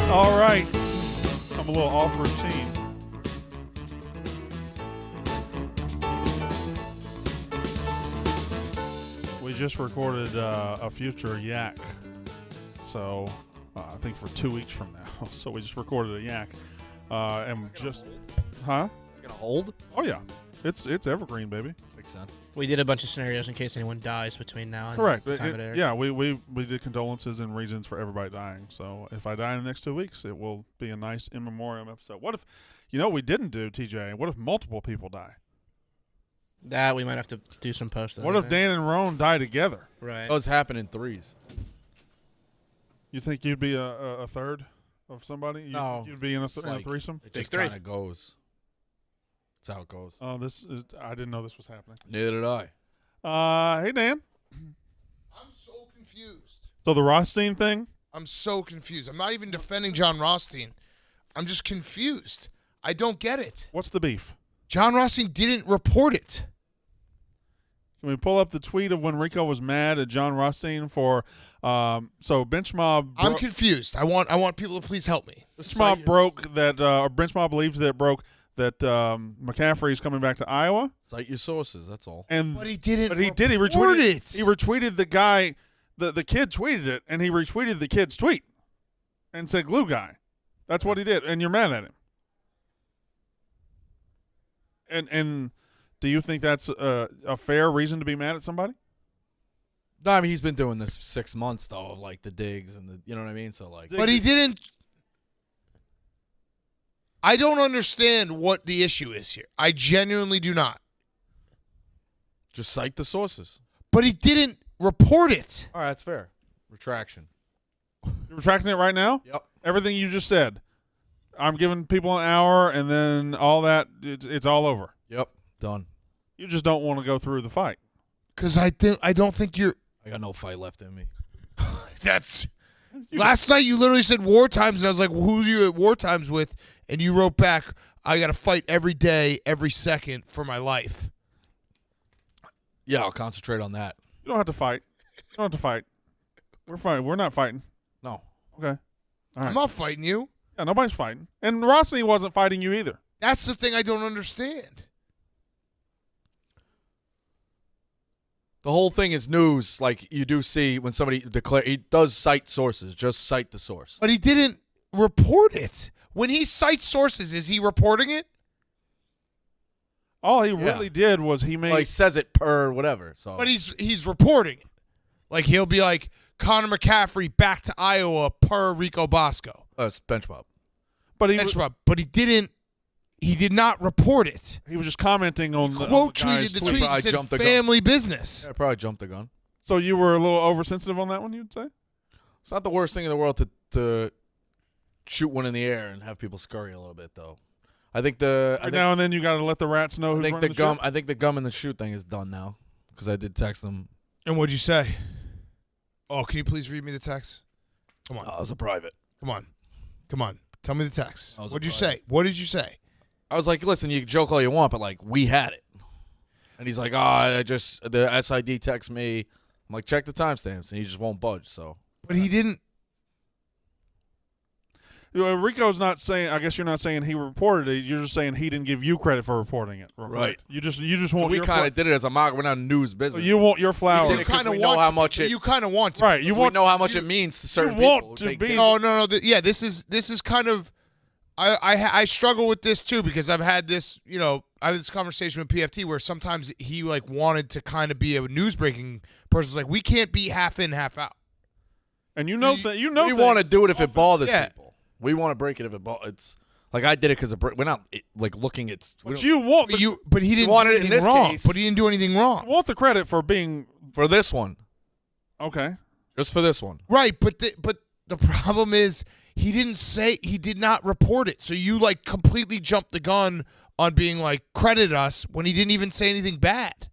All right. I'm a little off routine. We just recorded a future yak. So I think for 2 weeks from now. So we just recorded a yak. And just, huh? You're going to hold? Oh, yeah. It's evergreen, baby. Makes sense. We did a bunch of scenarios in case anyone dies between now and Correct. the time it airs. Yeah, we did condolences and reasons for everybody dying. So if I die in the next 2 weeks, it will be a nice in memoriam episode. What if, we didn't do, TJ? What if multiple people die? That we might have to do some post. What if Dan and Roan die together? Right. Those happen in threes. You think you'd be a third of somebody? No. You'd be in a threesome? It just three. kind of goes. That's how it goes. Oh, I didn't know this was happening. Neither did I. Hey, Dan. I'm so confused. So the Rothstein thing? I'm so confused. I'm not even defending John Rothstein. I'm just confused. I don't get it. What's the beef? John Rothstein didn't report it. Can we pull up the tweet of when Rico was mad at John Rothstein for so Bench Mob? I'm confused. I want people to please help me. Bench Mob broke that, or Bench Mob believes that it broke that McCaffrey's coming back to Iowa. Cite your sources. That's all. But he didn't. But he did. He report retweeted it. He retweeted the guy. The kid tweeted it, and he retweeted the kid's tweet, and said "glue guy." That's what he did, and you're mad at him. And do you think that's a fair reason to be mad at somebody? No, I mean, he's been doing this for 6 months, though, of, like, the digs and the, you know what I mean? So, like. But he didn't. I don't understand what the issue is here. I genuinely do not. Just cite the sources. But he didn't report it. All right, that's fair. Retraction. You're retracting it right now? Yep. Everything you just said. I'm giving people an hour, and then all that, it's all over. Yep. Done. You just don't want to go through the fight. Because I don't think you're. I got no fight left in me. That's. Last night you literally said war times, and I was like, well, who's you at war times with? And you wrote back, I got to fight every day, every second for my life. Yeah, I'll concentrate on that. You don't have to fight. You don't have to fight. We're fine. We're not fighting. No. Okay. All right. I'm not fighting you. Yeah, nobody's fighting. And Rothstein wasn't fighting you either. That's the thing I don't understand. The whole thing is news. Like, you do see when somebody he does cite sources. Just cite the source. But he didn't report it. When he cites sources, is he reporting it? All he really did was he made. Well, he says it per whatever. So. But he's reporting it. Like, he'll be like, Connor McCaffrey back to Iowa per Rico Bosco. It's Bench Mob. But But he didn't. He did not report it. He was just commenting on the Quote guy's tweeted the tweet. tweet Probably and jumped the said gun. family business. Yeah, I probably jumped the gun. So you were a little oversensitive on that one, you'd say? It's not the worst thing in the world to shoot one in the air and have people scurry a little bit, though. I think now and then you got to let the rats know who's running the show. I think the gum and the shoot thing is done now because I did text them. And what'd you say? Oh, can you please read me the text? Come on. Oh, it was a private. Come on. Tell me the text. That was What'd you private. say? What did you say? I was like, listen, you can joke all you want, but, like, we had it. And he's like, the SID texts me. I'm like, check the timestamps, and he just won't budge, so. But he didn't. Rico's not saying. I guess you're not saying he reported it. You're just saying he didn't give you credit for reporting it. Right. You just want. We kind of did it as a mock. We're not news business. You want your flowers. did it 'cause we know how much it. You kind of want to. Right. You want. We know how much it means to certain you want people. to Take be- dick. No. Yeah, this is kind of. I struggle with this too because I've had this. I had this conversation with PFT where sometimes he like wanted to kind of be a news breaking person. It's like we can't be half in, half out. And you know that We want to do it if it bothers Yeah. people. We want to break it if it bothers. It's like I did it because we're not like looking at. But you want. But he didn't wanted do it in anything this wrong. case. But he didn't do anything wrong. want the credit for being for this one. okay. Just for this one. Right, but the problem is he did not report it. So you like completely jumped the gun on being like credit us when he didn't even say anything bad.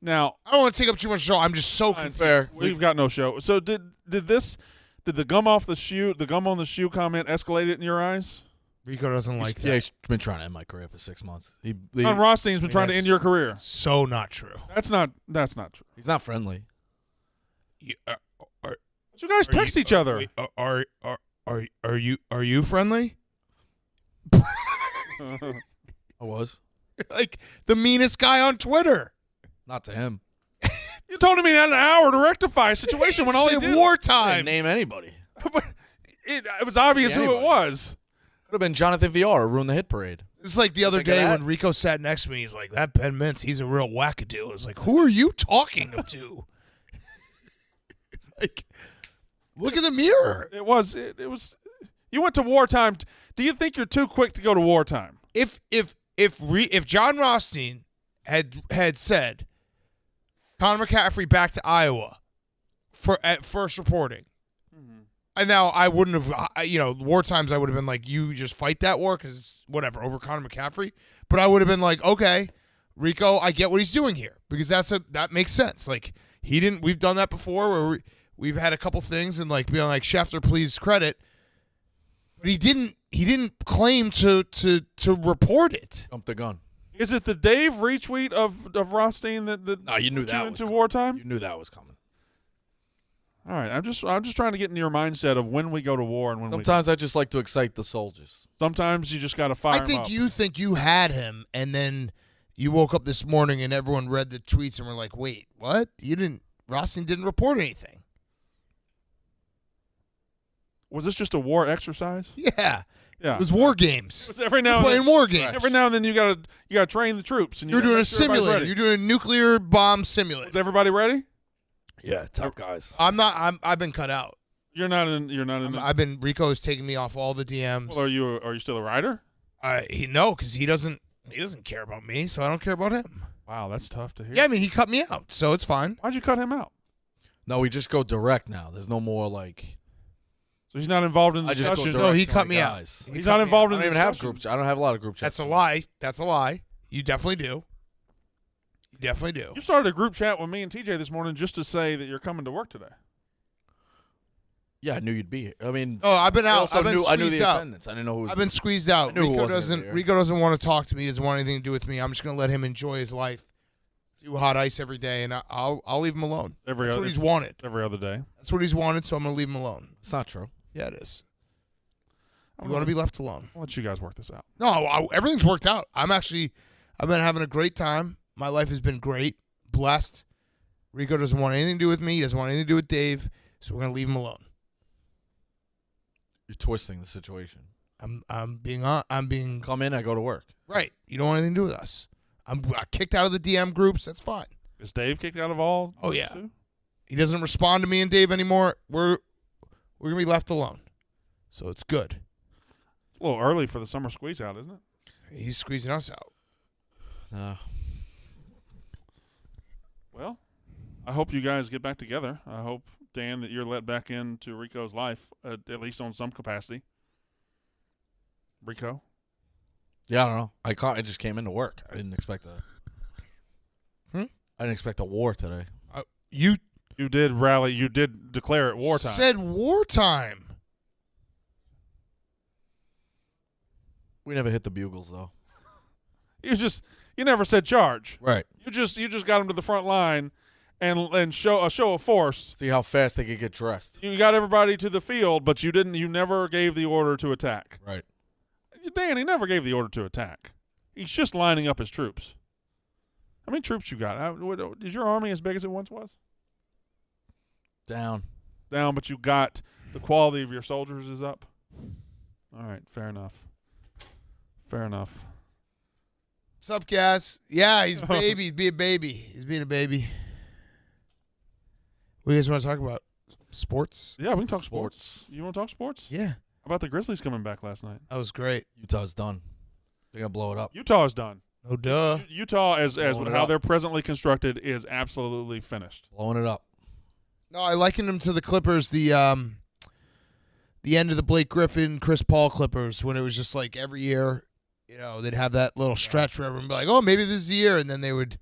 Now I don't want to take up too much show. I'm just so confused. Fair. we've got no show. So did the gum off the shoe, the gum on the shoe comment escalate it in your eyes? Rico doesn't like that. Yeah, he's been trying to end my career for 6 months. John Rothstein's been trying to that's- end your career. So not true. That's not true. He's not friendly. You guys text each other. Wait, are you friendly? I was. Like the meanest guy on Twitter. Not to him. You told him he had an hour to rectify a situation when all he It's did. I wartime. didn't name anybody. But it was obvious who it Anybody. was. Could have been Jonathan VR who ruined the hit parade. It's like the other Think of day that? when Rico sat next to me. He's like, "That Ben Mintz, he's a real wackadoo." I was like, "Who are you talking to?" Like, look in the mirror. It was. You went to wartime. Do you think you're too quick to go to wartime? If John Rothstein had said Connor McCaffrey back to Iowa at first reporting, and now I wouldn't have, war times I would have been like, you just fight that war because it's whatever over Connor McCaffrey, but I would have been like, okay, Rico, I get what he's doing here because that makes sense. Like we've done that before where we've had a couple things and like being like, Schefter, please credit, but he didn't claim to report it. Jumped the gun. Is it the Dave retweet of Rothstein that No, you knew put that you was into coming. wartime? You knew that was coming. All right, I'm just trying to get into your mindset of when we go to war and when Sometimes I just like to excite the soldiers. Sometimes you just got to fire. I think 'em up. you think you had him, and then you woke up this morning and everyone read the tweets and were like, "Wait, what? Rothstein didn't report anything." Was this just a war exercise? Yeah, Yeah. it was war games. It's every now We're and playing then, war games. every now and then you gotta train the troops and You're gotta doing a make sure everybody's simulator. ready. You're doing a nuclear bomb Is simulator. everybody ready? Yeah, top guys. I've been cut out. You're not in. Rico is taking me off all the DMs. Well, are you still a rider? Because he doesn't care about me, so I don't care about him. Wow, that's tough to hear. Yeah, I mean he cut me out, so it's fine. Why'd you cut him out? No, we just go direct now. There's no more like. So he's not involved in the I just go discussion. direct. No, he to cut my me out. guys. He He's cut not me involved I in don't the even have discussion. group. I don't have a lot of group chats. That's a lie. That's a lie. You definitely do. You definitely do. You started a group chat with me and TJ this morning just to say that you're coming to work today. Yeah, I knew you'd be here. I mean, Oh, I've been I out. also I've been knew squeezed the out. attendance. I didn't know who was. I've been squeezed out. I knew who Rico wasn't gonna doesn't. be here. Rico doesn't want to talk to me. Doesn't want anything to do with me. I'm just gonna let him enjoy his life. Do hot ice every day, and I'll leave him alone. That's what he's wanted. Every other day. That's what he's wanted. So I'm gonna leave him alone. It's not true. Yeah, it is. You want to be left alone? I'll let you guys work this out. No, everything's worked out. I've been having a great time. My life has been great, blessed. Rico doesn't want anything to do with me. He doesn't want anything to do with Dave. So we're gonna leave him alone. You're twisting the situation. I'm being Come in, I go to work. right. You don't want anything to do with us. I kicked out of the DM groups. That's fine. Is Dave kicked out of all? Oh, yeah. too? He doesn't respond to me and Dave anymore. We're gonna be left alone. So it's good. It's a little early for the summer squeeze out, isn't it? He's squeezing us out. Well, I hope you guys get back together. I hope, Dan, that you're let back into Rico's life, at least on some capacity. Rico? Yeah, I don't know. I just came into work. I didn't expect a. I didn't expect a war today. You did rally. You did declare it wartime. said wartime. We never hit the bugles though. You never said charge. Right. You just got them to the front line and show a show of force. See how fast they could get dressed. You got everybody to the field, but you never gave the order to attack. Right. Dan, he never gave the order to attack. He's just lining up his troops. How many troops you got? Is your army as big as it once was? Down. Down, but you got the quality of your soldiers is up. All right, fair enough. Fair enough. What's up, Cass? Yeah, he's a baby. He's being a baby. He's being a baby. What do you guys want to talk about? Sports? Yeah, we can talk sports. You want to talk sports? Yeah. How about the Grizzlies coming back last night? That was great. Utah's done. They're gonna blow it up. Utah is done. Oh, duh. Utah, as Blowing it how up. they're presently constructed, is absolutely finished. Blowing it up. No, I likened him to the Clippers, the end of the Blake Griffin, Chris Paul Clippers, when it was just like every year, they'd have that little stretch where everyone would be like, oh, maybe this is the year, and then they would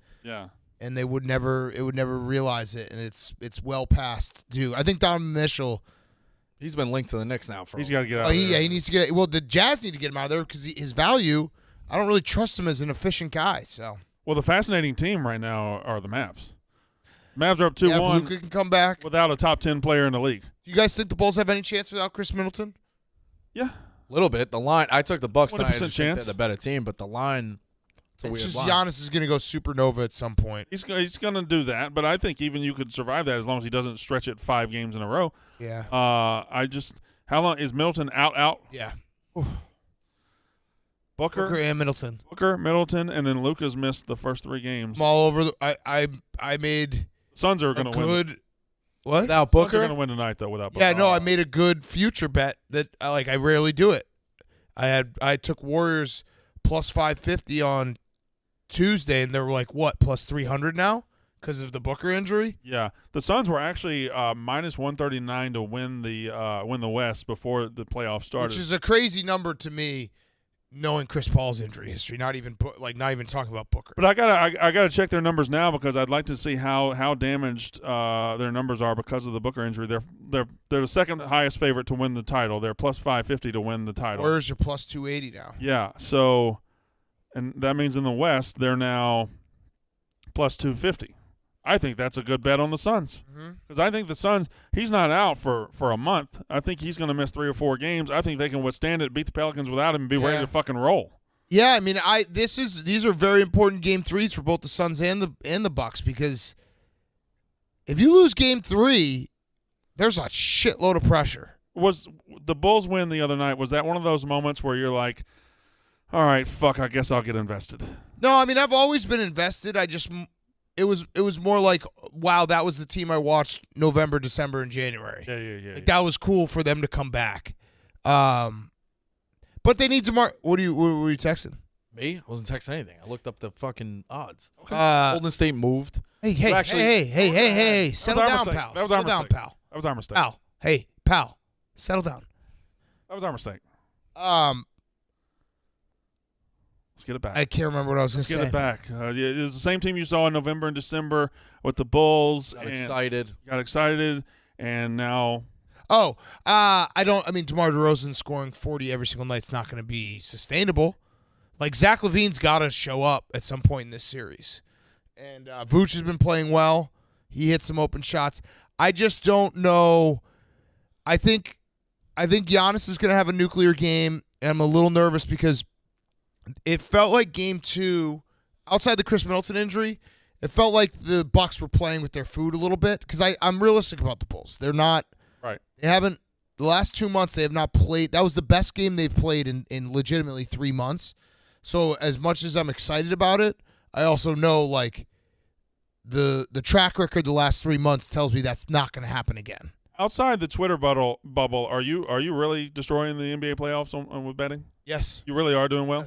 never realize it, and it's well past due. I think Donovan Mitchell, He's been linked to the Knicks now for. He's got to get out. he needs to get. Well, the Jazz need to get him out of there because his value. I don't really trust him as an efficient guy. So Well, the fascinating team right now are the Mavs. Mavs are up Yeah, if 2-1 Luka can come back. Do without a top 10 player in the league. you guys think the Bulls have any chance without Chris Middleton? Yeah. A little bit. The line. I took the Bucks. 20% tonight. I just think chance. they're the better team, but the line. It's a It's weird just line. Giannis is going to go supernova at some point. He's going to do that, but I think even you could survive that as long as he doesn't stretch it 5 games in a row. Yeah. How long is Middleton out? Yeah. Booker, Booker and Middleton. Middleton, and then Luka's missed the first 3 games. I'm all over. I made Suns are a going to win. good. What? Without Suns are Booker, going to win tonight though without Booker. Yeah, no, I made a good future bet that I rarely do it. I took Warriors plus 550 on Tuesday, and they were like what plus 300 now because of the Booker injury. Yeah, the Suns were actually minus 139 to win the West before the playoffs started. Which is a crazy number to me, knowing Chris Paul's injury history. Not even talking about Booker. But I gotta check their numbers now because I'd like to see how damaged their numbers are because of the Booker injury. They're the second highest favorite to win the title. They're plus 550 to win the title. Warriors are plus 280 now. Yeah, so and that means in the West they're now plus 250. I think that's a good bet on the Suns because I think the Suns. He's not out for a month. I think he's going to miss 3 or 4 games. I think they can withstand it, beat the Pelicans without him, and be ready to fucking roll. Yeah, I mean, these are very important game 3s for both the Suns and the Bucks because if you lose game 3, there's a shitload of pressure. Was the Bulls win the other night? Was that one of those moments where you're like, all right, fuck, I guess I'll get invested? No, I mean, I've always been invested. It was more like, wow, that was the team I watched November, December, and January. Yeah. Like, that was cool for them to come back. But they need to mark. What were you texting? me? I wasn't texting anything. I looked up the fucking odds. Okay. Golden State moved. Hey, settle our down, mistake. pal. That was our Settle down, mistake. pal. That was our mistake. Pal. Hey, pal. Settle down. That was our mistake. Let's get it back. I can't remember what I was going Let's to say. get it back. It was the same team you saw in November and December with the Bulls. Got excited. Got excited, and now. Oh, DeMar DeRozan scoring 40 every single night's not going to be sustainable. Like, Zach LaVine's got to show up at some point in this series. And Vooch has been playing well. He hit some open shots. I just don't know. I think Giannis is going to have a nuclear game, and I'm a little nervous because it felt like game 2, outside the Chris Middleton injury, it felt like the Bucks were playing with their food a little bit because I'm realistic about the Bulls. They're not. Right. They haven't. The last 2 months, they have not played. That was the best game they've played in legitimately 3 months. So as much as I'm excited about it, I also know like the track record the last 3 months tells me that's not going to happen again. Outside the Twitter bubble, are you really destroying the NBA playoffs with betting? Yes. You really are doing well.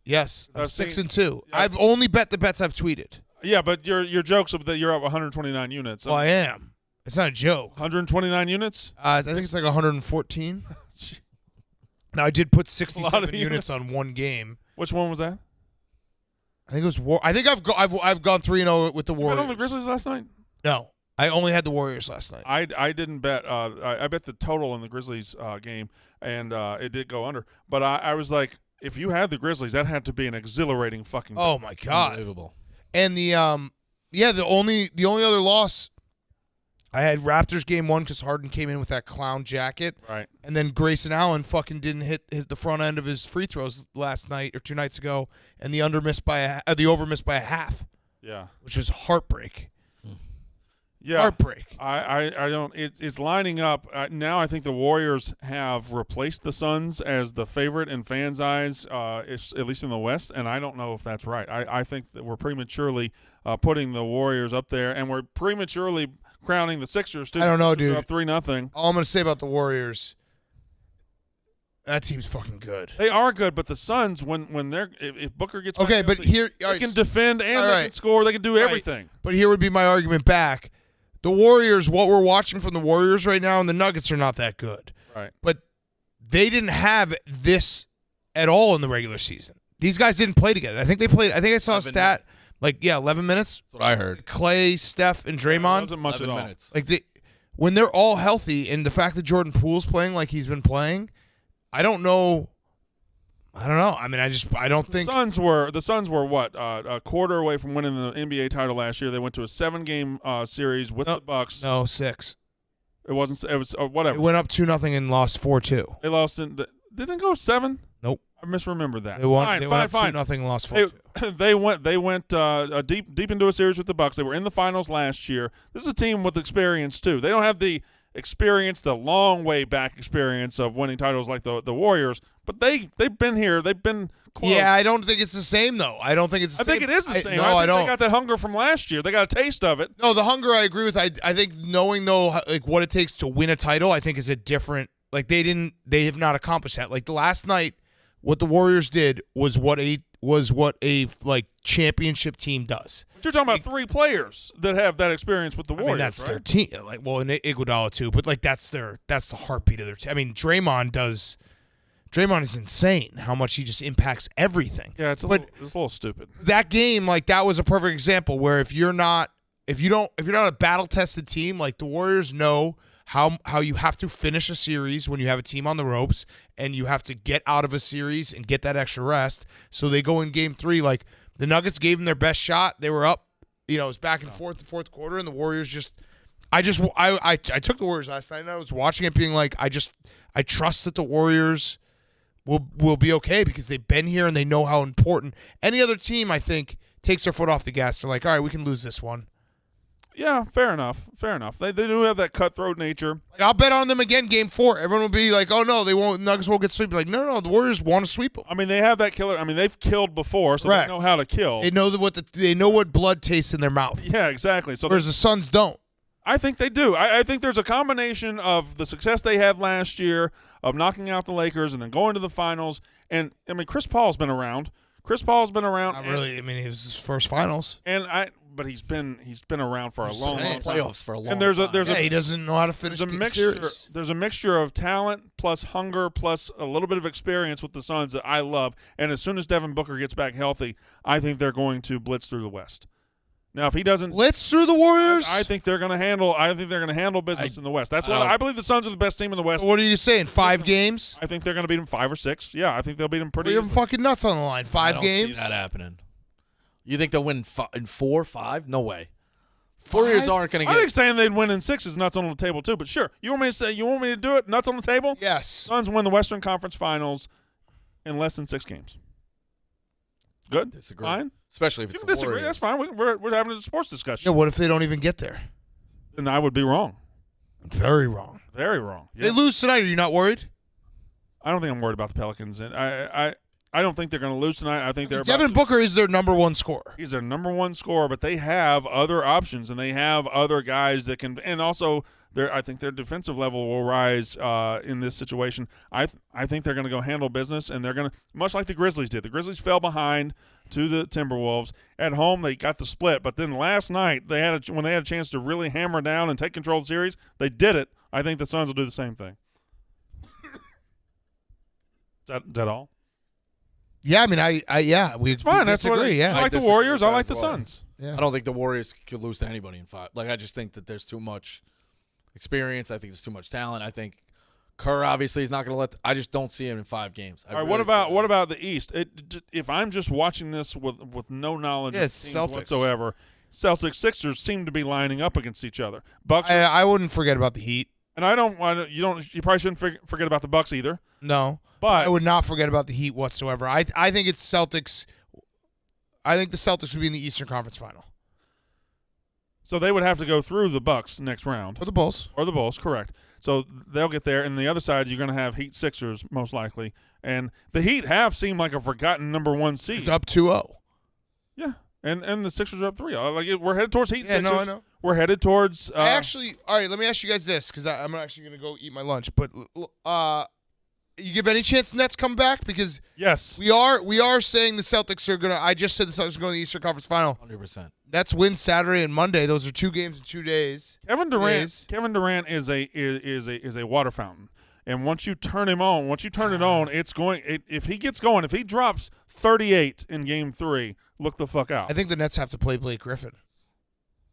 Yes. I'm I've 6-2. Yeah. I've only bet the bets I've tweeted. Yeah, but your jokes that you're up 129 units. Well, I am. It's not a joke. 129 units. I think it's like 114. Now I did put 67 units. units on one game. Which one was that? I think it was War. I think I've gone 3-0 with the You bet Warriors. on the Grizzlies last night? No, I only had the Warriors last night. I didn't bet. I bet the total in the Grizzlies game, and it did go under. But I was like, if you had the Grizzlies, that had to be an exhilarating fucking. Oh my god! Unbelievable. And the only other loss, I had Raptors game 1 because Harden came in with that clown jacket, Right. and then Grayson Allen fucking didn't hit the front end of his free throws last night or 2 nights ago, and the over missed by a half, Yeah. which was heartbreak. Yeah. Heartbreak. I don't. It's lining up now. I think the Warriors have replaced the Suns as the favorite in fans' eyes, at least in the West. And I don't know if that's right. I think that we're prematurely putting the Warriors up there, and we're prematurely crowning the Sixers too. I don't know, Sixers are dude. Up 3-0. All I'm gonna say about the Warriors, that team's fucking good. They are good, but the Suns, when they're if Booker gets Okay, back but healthy, here they can defend and they can score. They can do everything. But here would be my argument back. The Warriors, what we're watching from the Warriors right now, and the Nuggets are not that good. Right. But they didn't have this at all in the regular season. These guys didn't play together. I think they played. I think I saw a 11 stat like 11 minutes. That's what I heard. Clay, Steph, and It Draymond. wasn't much at 11 all. minutes. Like when they're all healthy, and the fact that Jordan Poole's playing like he's been playing, I don't know. I don't know. I mean, I don't The think. Suns were what a quarter away from winning the NBA title last year. They went to a 7-game series with the Bucks. No, 6. It wasn't. It was whatever. It went up 2-0 and lost 4-2. They lost in. Did they go 7? Nope. I misremembered that. They won. Fine, They fine, went fine. up 2-0 and lost 4-2. They went deep into a series with the Bucks. They were in the finals last year. This is a team with experience too. They don't have the experience, the long way back experience of winning titles like the Warriors, but they've been here. They've been close. Yeah, I don't think it's the same though. I don't think it's the same. I think it is the same. No, I think don't. They got that hunger from last year. They got a taste of it. No, the hunger I agree with. I think knowing though like what it takes to win a title, I think is a different. Like they have not accomplished that. Like the last night, what the Warriors did was what a like championship team does. But you're talking about 3 players that have that experience with the Warriors. I mean, that's right? their team. Like, well, and Iguodala too, but like that's the heartbeat of their team. I mean, Draymond is insane how much he just impacts everything. Yeah, it's a little stupid. That game, like that was a perfect example where if you're not a battle tested team, like the Warriors know how you have to finish a series when you have a team on the ropes, and you have to get out of a series and get that extra rest. So they go in game 3, like the Nuggets gave them their best shot. They were up, it was back and forth the fourth quarter, and the Warriors I took the Warriors last night and I was watching it being like, I trust that the Warriors will be okay because they've been here and they know how important. Any other team, I think, takes their foot off the gas. They're like, all right, we can lose this one. Yeah, fair enough. They do have that cutthroat nature. Like, I'll bet on them again game 4. Everyone will be like, oh, no, Nuggets won't get swept. Like, no, the Warriors want to sweep them. I mean, they have that killer. I mean, they've killed before, so Correct. they know how to kill. They know they know what blood tastes in their mouth. Yeah, exactly. So Whereas the Suns don't. I think they do. I think there's a combination of the success they had last year of knocking out the Lakers and then going to the finals. And, I mean, Chris Paul's been around. Not really. I mean, it was his first finals. But he's been around for a long time. Playoffs for a long And there's time. He doesn't know how to finish series. There's a mixture of talent plus hunger plus a little bit of experience with the Suns that I love. And as soon as Devin Booker gets back healthy, I think they're going to blitz through the West. Now, if he doesn't blitz through the Warriors, I think they're going to handle business in the West. That's what I believe. The Suns are the best team in the West. What are you saying? 5 games? I think they're going to beat them 5 or 6. Yeah, I think they'll beat them pretty. You're fucking nuts on the line. 5 games? I don't see that happening. You think they'll win in 4, 5? No way. Warriors aren't going to get. I think saying they'd win in 6 is nuts on the table too. But sure, you want me to do it? Nuts on the table? Yes. Suns win the Western Conference Finals in less than 6 games. Good. Disagree. Fine. Especially if You it's can the disagree. Warriors. That's fine. We're having a sports discussion. Yeah, what if they don't even get there? Then I would be wrong. Very wrong. Very wrong. Yeah. They lose tonight. Are you not worried? I don't think I'm worried about the Pelicans, and I don't think they're going to lose tonight. I think they're Devin Booker is their number 1 scorer. He's their number 1 scorer, but they have other options and they have other guys that can, and also I think their defensive level will rise in this situation. I think they're going to go handle business, and they're going to, much like the Grizzlies did. The Grizzlies fell behind to the Timberwolves. At home, they got the split, but then last night when they had a chance to really hammer down and take control of the series, they did it. I think the Suns will do the same thing. Is that all? Yeah, I mean, It's fine. That's what yeah. I like the disagree Warriors. with I that like the as well. Suns. Yeah. I don't think the Warriors could lose to anybody in 5. Like, I just think that there's too much experience. I think there's too much talent. I think Kerr obviously is not going to let. I just don't see him in 5 games. All right. What about the East? If I'm just watching this with no knowledge of it's teams Celtics. whatsoever, Celtics Sixers seem to be lining up against each other. Bucks, I wouldn't forget about the Heat. and you probably shouldn't forget about the Bucks either. No, But I would not forget about the Heat whatsoever. I think it's Celtics. I think the Celtics would be in the Eastern Conference Final. So they would have to go through the Bucks next round. Or the Bulls. Or the Bulls, correct. So they'll get there. And the other side, you're going to have Heat Sixers, most likely. And the Heat have seemed like a forgotten number 1 seed. It's up 2-0. Yeah. And the Sixers are up 3-0. We're headed towards Heat Sixers. No, I know. We're headed towards All right, let me ask you guys this, because I'm actually going to go eat my lunch. But you give any chance the Nets come back? Because yes. we are saying the Celtics are going to – I just said the Celtics are going to the Eastern Conference Final. 100%. Nets win Saturday and Monday. Those are 2 games in 2 days. Kevin Durant is a water fountain. And once you turn him on, it's going if he gets going, if he drops 38 in game 3, look the fuck out. I think the Nets have to play Blake Griffin.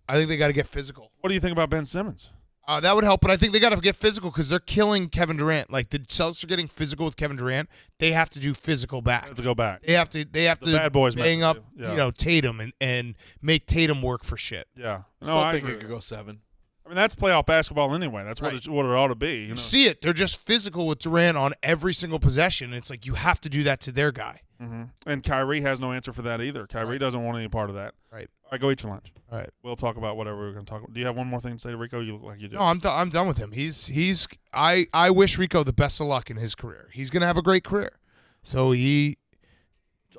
I think they got to get physical. What do you think about Ben Simmons? That would help, but I think they got to get physical because they're killing Kevin Durant. Like the Celtics are getting physical with Kevin Durant. They have to do physical back. They have to go back. They have to bad boys bang up, yeah. Tatum and make Tatum work for shit. Yeah. I No, still I think agree. it could go 7. I mean, that's playoff basketball anyway. That's Right. what it ought to be. You know? See it. They're just physical with Durant on every single possession. It's like you have to do that to their guy. Mm-hmm. And Kyrie has no answer for that either. Kyrie doesn't want any part of that. Right. All right, go eat your lunch. All right. We'll talk about whatever we're going to talk about. Do you have one more thing to say to Rico? You look like you do. No, I'm done with him. I wish Rico the best of luck in his career. He's gonna have a great career. So I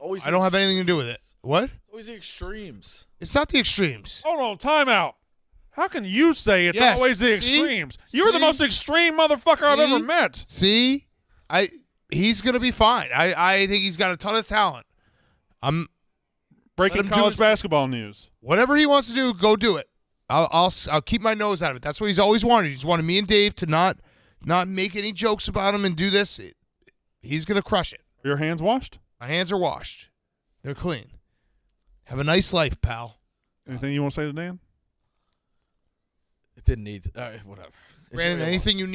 don't have anything to do with it. What? It's always the extremes. It's not the extremes. Hold on, timeout. How can you say it's Yes, always the see? extremes? You're the See? most extreme motherfucker I've See? ever met. See, he's gonna be fine. I think he's got a ton of talent. Breaking Let him do college his- basketball news. Whatever he wants to do, go do it. I'll keep my nose out of it. That's what he's always wanted. He's wanted me and Dave to not make any jokes about him and do this. He's gonna crush it. Are your hands washed? My hands are washed. They're clean. Have a nice life, pal. Anything you want to say to Dan? It didn't need. Whatever. Brandon, anything you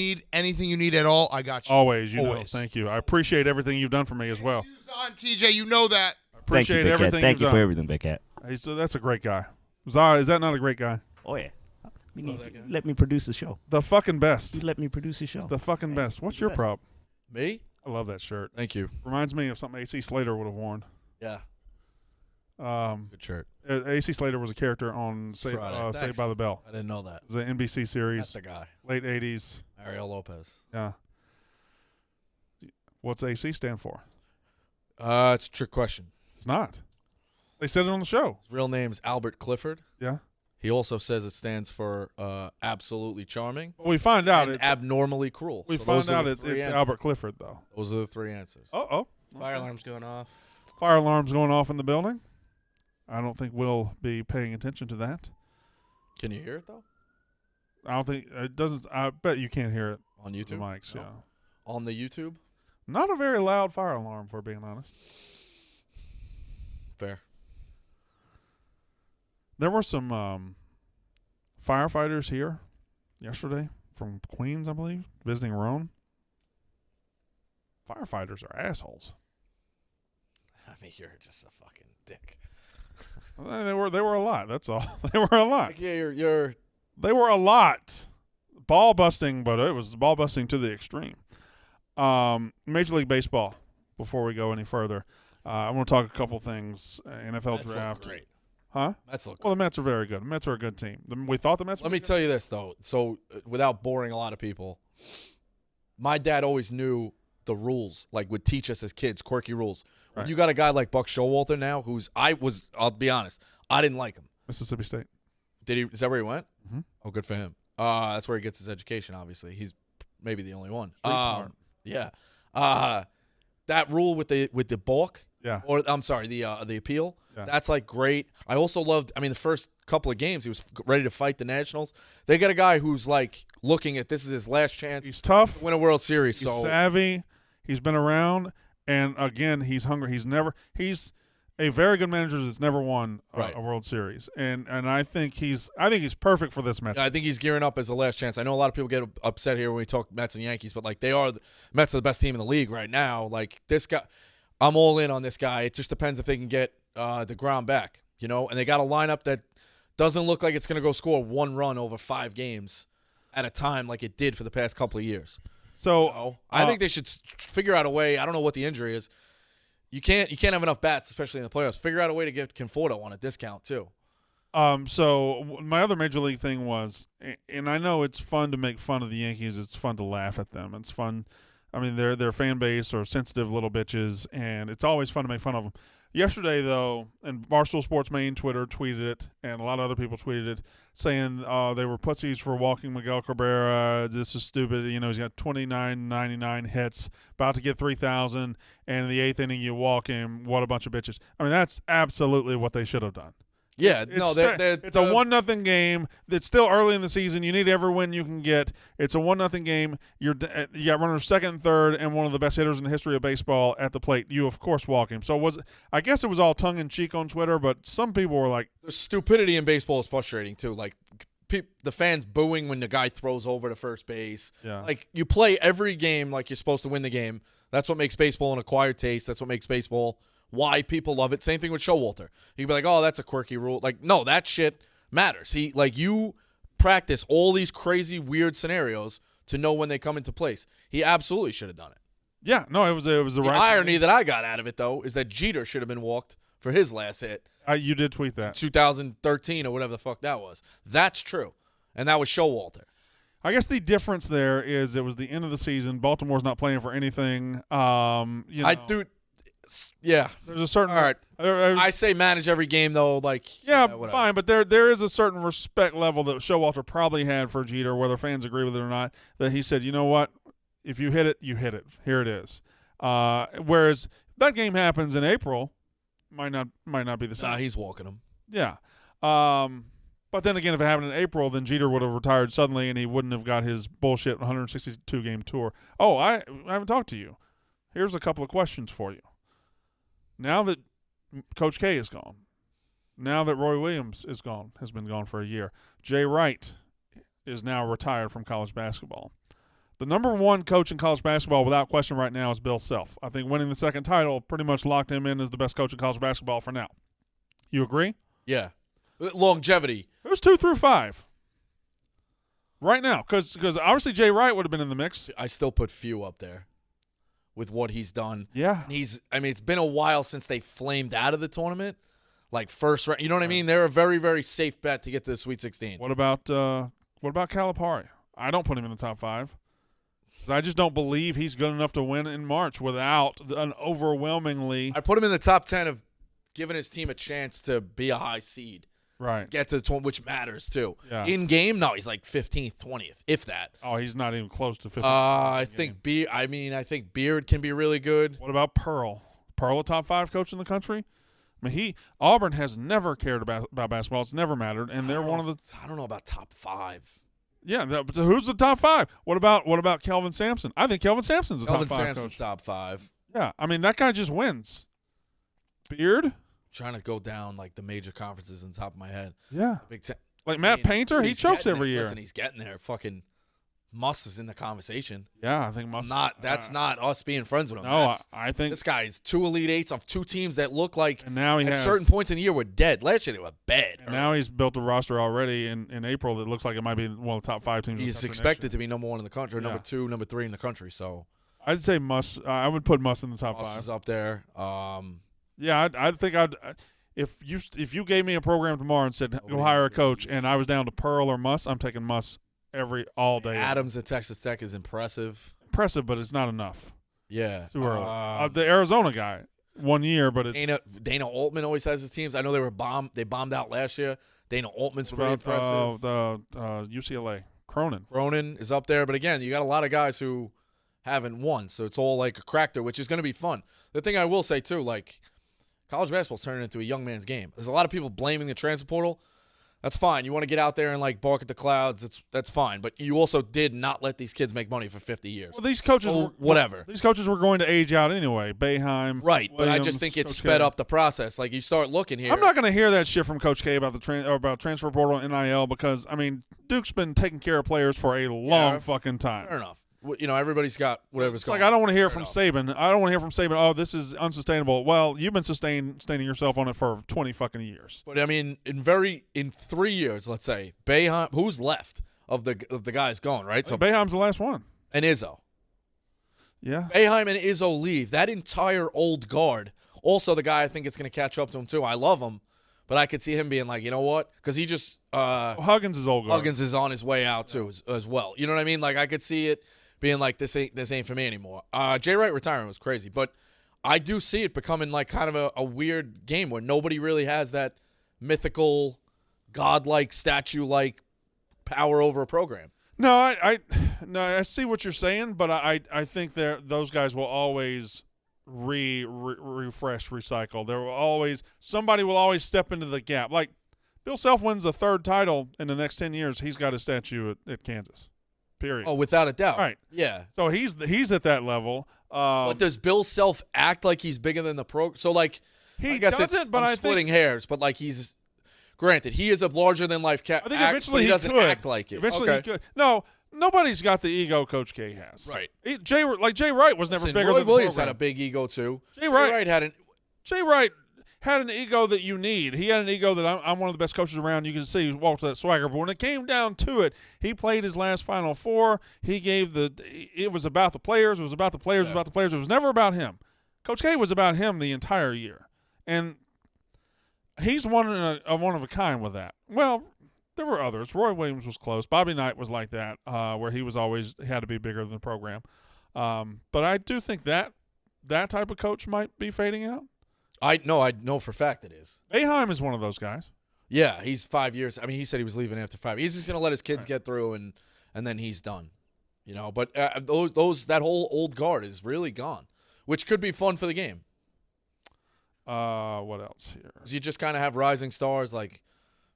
need at all, I got you. Always, you know. Always. Thank you. I appreciate everything you've done for me as well. Shoes on, TJ. You know that. I appreciate everything Thank you you've for done. everything, Big Cat. So that's a great guy. Zara, is that not a great guy? Oh yeah. Let me produce the show. The fucking best. You let me produce the show. The fucking best. What's the your best. prop? Me? I love that shirt. Thank you. Reminds me of something AC Slater would have worn. Yeah. Good shirt. AC Slater was a character on Friday. Saved by the Bell. I didn't know that. It was an NBC That's series, the guy. late 80s. Ariel Lopez. Yeah. What's AC stand for? It's a trick question. It's not. They said it on the show. His real name's Albert Clifford. Yeah. He also says it stands for absolutely charming Well, we find out and it's abnormally cruel. we So find those are out the it's three answers. Albert Clifford though. Those are the 3 answers. Oh. Fire alarm's going off. Fire alarm's going off in the building. I don't think we'll be paying attention to that. Can you hear it though? I don't think it doesn't. I bet you can't hear it. On The YouTube? mics, No. yeah. On the YouTube? Not a very loud fire alarm, for being honest. Fair. There were some firefighters here yesterday from Queens, I believe, visiting Rome. Firefighters are assholes. I mean, you're just a fucking dick. They were a lot. That's all. They were a lot. Like, yeah, you're They were a lot. Ball busting, but it was ball busting to the extreme. Major League Baseball. Before we go any further, I want to talk a couple things. NFL Mets draft. look great. Huh? Mets look Well, the Mets are very good. The Mets are a good team. We thought the Mets. Let would me be good. tell you this, though. So, without boring a lot of people, my dad always knew the rules, like would teach us as kids, quirky rules. When Right. you got a guy like Buck Showalter now, I'll be honest, I didn't like him. Mississippi State. Did he? Is that where he went? Mhm. Oh, good for him. That's where he gets his education. Obviously, he's maybe the only one. Street smart. Yeah. That rule with the balk, Yeah. or I'm sorry, the appeal. Yeah. That's like great. I also loved. I mean, the first couple of games, he was ready to fight the Nationals. They got a guy who's like looking at this is his last chance He's tough. to win a World Series. He's So savvy. He's been around, and again, he's hungry. He's a very good manager that's never won Right. a World Series, and I think he's perfect for this Mets. I think he's gearing up as the last chance. I know a lot of people get upset here when we talk Mets and Yankees, but like Mets are the best team in the league right now. Like this guy, I'm all in on this guy. It just depends if they can get the ground back, and they got a lineup that doesn't look like it's going to go score one run over 5 games at a time like it did for the past couple of years. So I think they should figure out a way. I don't know what the injury is. You can't have enough bats, especially in the playoffs. Figure out a way to get Conforto on a discount too. So my other major league thing was, and I know it's fun to make fun of the Yankees. It's fun to laugh at them. It's fun. I mean, their fan base are sensitive little bitches, and it's always fun to make fun of them. Yesterday, though, and Barstool Sports main Twitter tweeted it, and a lot of other people tweeted it, saying they were pussies for walking Miguel Cabrera. This is stupid. He's got 99 hits, about to get 3,000, and in the 8th inning you walk him. What a bunch of bitches. I mean, that's absolutely what they should have done. Yeah, It's a 1-0 game. It's still early in the season. You need every win you can get. It's a 1-0 game. You got runners second and third, and one of the best hitters in the history of baseball at the plate. You of course walk him. So I guess it was all tongue in cheek on Twitter, but some people were like, the stupidity in baseball is frustrating too. Like the fans booing when the guy throws over to first base. Yeah. Like, you play every game like you're supposed to win the game. That's what makes baseball an acquired taste. That's what makes baseball why people love it. Same thing with Showalter. You can be like, oh, that's a quirky rule. Like, no, that shit matters. You practice all these crazy, weird scenarios to know when they come into place. He absolutely should have done it. Yeah, no, it was the The right irony that I got out of it, though, is that Jeter should have been walked for his last hit. You did tweet that. 2013 or whatever the fuck that was. That's true. And that was Showalter. I guess the difference there is it was the end of the season. Baltimore's not playing for anything. Yeah. There's a certain. All right. there's- I say manage every game, though. Like, yeah, whatever. fine, but there is a certain respect level that Showalter probably had for Jeter, whether fans agree with it or not. That he said, you know what, if you hit it, you hit it. Here it is. Whereas that game happens in April, might not be the same. Nah, he's walking him. Yeah. But then again, if it happened in April, then Jeter would have retired suddenly, and he wouldn't have got his bullshit 162-game tour. Oh, I haven't talked to you. Here's a couple of questions for you. Now that Coach K is gone, now that Roy Williams is gone, has been gone for a year, Jay Wright is now retired from college basketball. The number one coach in college basketball, without question, right now is Bill Self. I think winning the second title pretty much locked him in as the best coach in college basketball for now. You agree? Yeah. Longevity. Who's 2 through 5? Right now, because obviously Jay Wright would have been in the mix. I still put Few up there with what he's done. Yeah. It's been a while since they flamed out of the tournament. Like first round. You know what I mean? They're a very, very safe bet to get to the Sweet 16. What about Calipari? I don't put him in the top 5. I just don't believe he's good enough to win in March without an overwhelmingly I put him in the top 10 of giving his team a chance to be a high seed. right. Get to the tournament, which matters too. Yeah. In game, no, he's like 15th, 20th, if that. Oh, he's not even close to 50. I think Beard can be really good. What about Pearl? Pearl, a top 5 coach in the country? I mean, Auburn has never cared about basketball. It's never mattered, and they're one of the. I don't know about top 5. Yeah, but who's the top 5? What about Kelvin Sampson? I think Kelvin Sampson's a Kelvin top 5 Sampson's coach. top 5. Yeah, I mean that guy just wins. Beard? Trying to go down like the major conferences on top of my head. Yeah. Big Ten. Like Matt Painter, he he's chokes getting every there. year. Listen, he's getting there. Fucking Muss is in the conversation. Yeah, I think That's not us being friends with him. No, That's- I think. this guy's 2 Elite Eights of 2 teams that look like And now he at has. certain points in the year were dead. Last year they were bad. And now he's built a roster already in April that looks like it might be one of the top 5 teams. in the he's country next expected year. to be number 1 in the country, or Yeah. number 2, number 3 in the country. So I'd say Muss. I would put Muss in the top Muss 5. is up there. Yeah, I think I'd. If you gave me a program tomorrow and said go hire a coach, and I was down to Pearl or Muss, I'm taking Muss all day. Adams at Texas Tech is impressive. Impressive, but it's not enough. Yeah. Too early. The Arizona guy, 1 year, but it's Dana Altman always has his teams. I know they bombed out last year. Dana Altman's pretty impressive. The UCLA Cronin is up there, but again, you got a lot of guys who haven't won, so it's all like a cracker, which is going to be fun. The thing I will say too, like college basketball's turning into a young man's game. There's a lot of people blaming the transfer portal. That's fine. You want to get out there and like bark at the clouds. That's fine. But you also did not let these kids make money for 50 years. Well, these coaches whatever. These coaches were going to age out anyway. Boeheim, Right, but I Williams, just think it Coach sped K. up the process. Like you start looking here. I'm not going to hear that shit from Coach K about about transfer portal and NIL because I mean Duke's been taking care of players for a long fucking time. Fair enough. You know, everybody's got whatever's It's going like I don't want to hear Fair from enough. Saban. I don't want to hear from Saban. Oh, this is unsustainable. Well, you've been sustaining yourself on it for 20 fucking years. But I mean, in 3 years, let's say Boeheim, who's left of the guys going right? So Boeheim's the last one. and Izzo, Yeah. Boeheim and Izzo leave. That entire old guard. Also, the guy I think it's going to catch up to him too. I love him, but I could see him being like, you know what? Because he just Huggins is old guard. Huggins is on his way out too as well. You know what I mean? Like I could see it being like this ain't for me anymore. Jay Wright retirement was crazy, but I do see it becoming like kind of a weird game where nobody really has that mythical, godlike, statue-like power over a program. No, I see what you're saying, but I think those guys will always refresh, recycle. Somebody will always step into the gap. Like Bill Self wins a 3rd title in the next 10 years, he's got a statue at Kansas. Period. Oh, without a doubt. Right. Yeah. So he's at that level. But does Bill Self act like he's bigger than the pro? So like He I guess doesn't, but I'm I splitting think hairs, but like Granted, he is a larger-than-life cat. I think eventually he he doesn't could. act like it. Eventually Okay. he could. No, nobody's got the ego Coach K has. Right. Jay Wright was never Listen, bigger Roy than the Williams had program. a big ego, too. Jay Wright had Jay Wright had an ego that you need. He had an ego that I'm one of the best coaches around. You can see he walked with that swagger. But when it came down to it, he played his last Final Four. He gave it was about the players. It was about the players. It was about the players. It was never about him. Coach K was about him the entire year. And he's one of a kind with that. Well, there were others. Roy Williams was close. Bobby Knight was like that, where he was always had to be bigger than the program. But I do think that type of coach might be fading out. I know for a fact it is. Boeheim is one of those guys. Yeah, he's 5 years. I mean, he said he was leaving after 5. He's just going to let his kids get through, and then he's done. You know, but that whole old guard is really gone, which could be fun for the game. What else here? 'Cause you just kind of have rising stars like,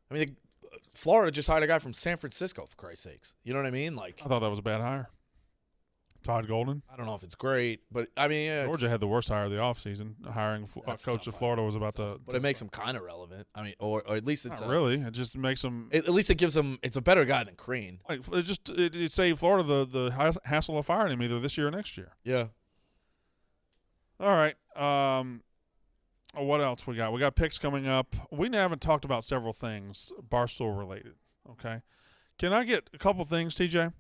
I mean, Florida just hired a guy from San Francisco, for Christ's sakes. You know what I mean? Like, I thought that was a bad hire. Todd Golden. I don't know if it's great, but I mean, yeah, Georgia had the worst hire of the offseason. Hiring a That's coach tough. of Florida was about to. but it makes him kind of relevant. I mean, or at least it's Not really. It just makes them. At least it gives him. It's a better guy than Crean. Like it saved Florida the hassle of firing him either this year or next year. Yeah. All right. What else we got? We got picks coming up. We haven't talked about several things Barstool related. Okay. Can I get a couple things, TJ?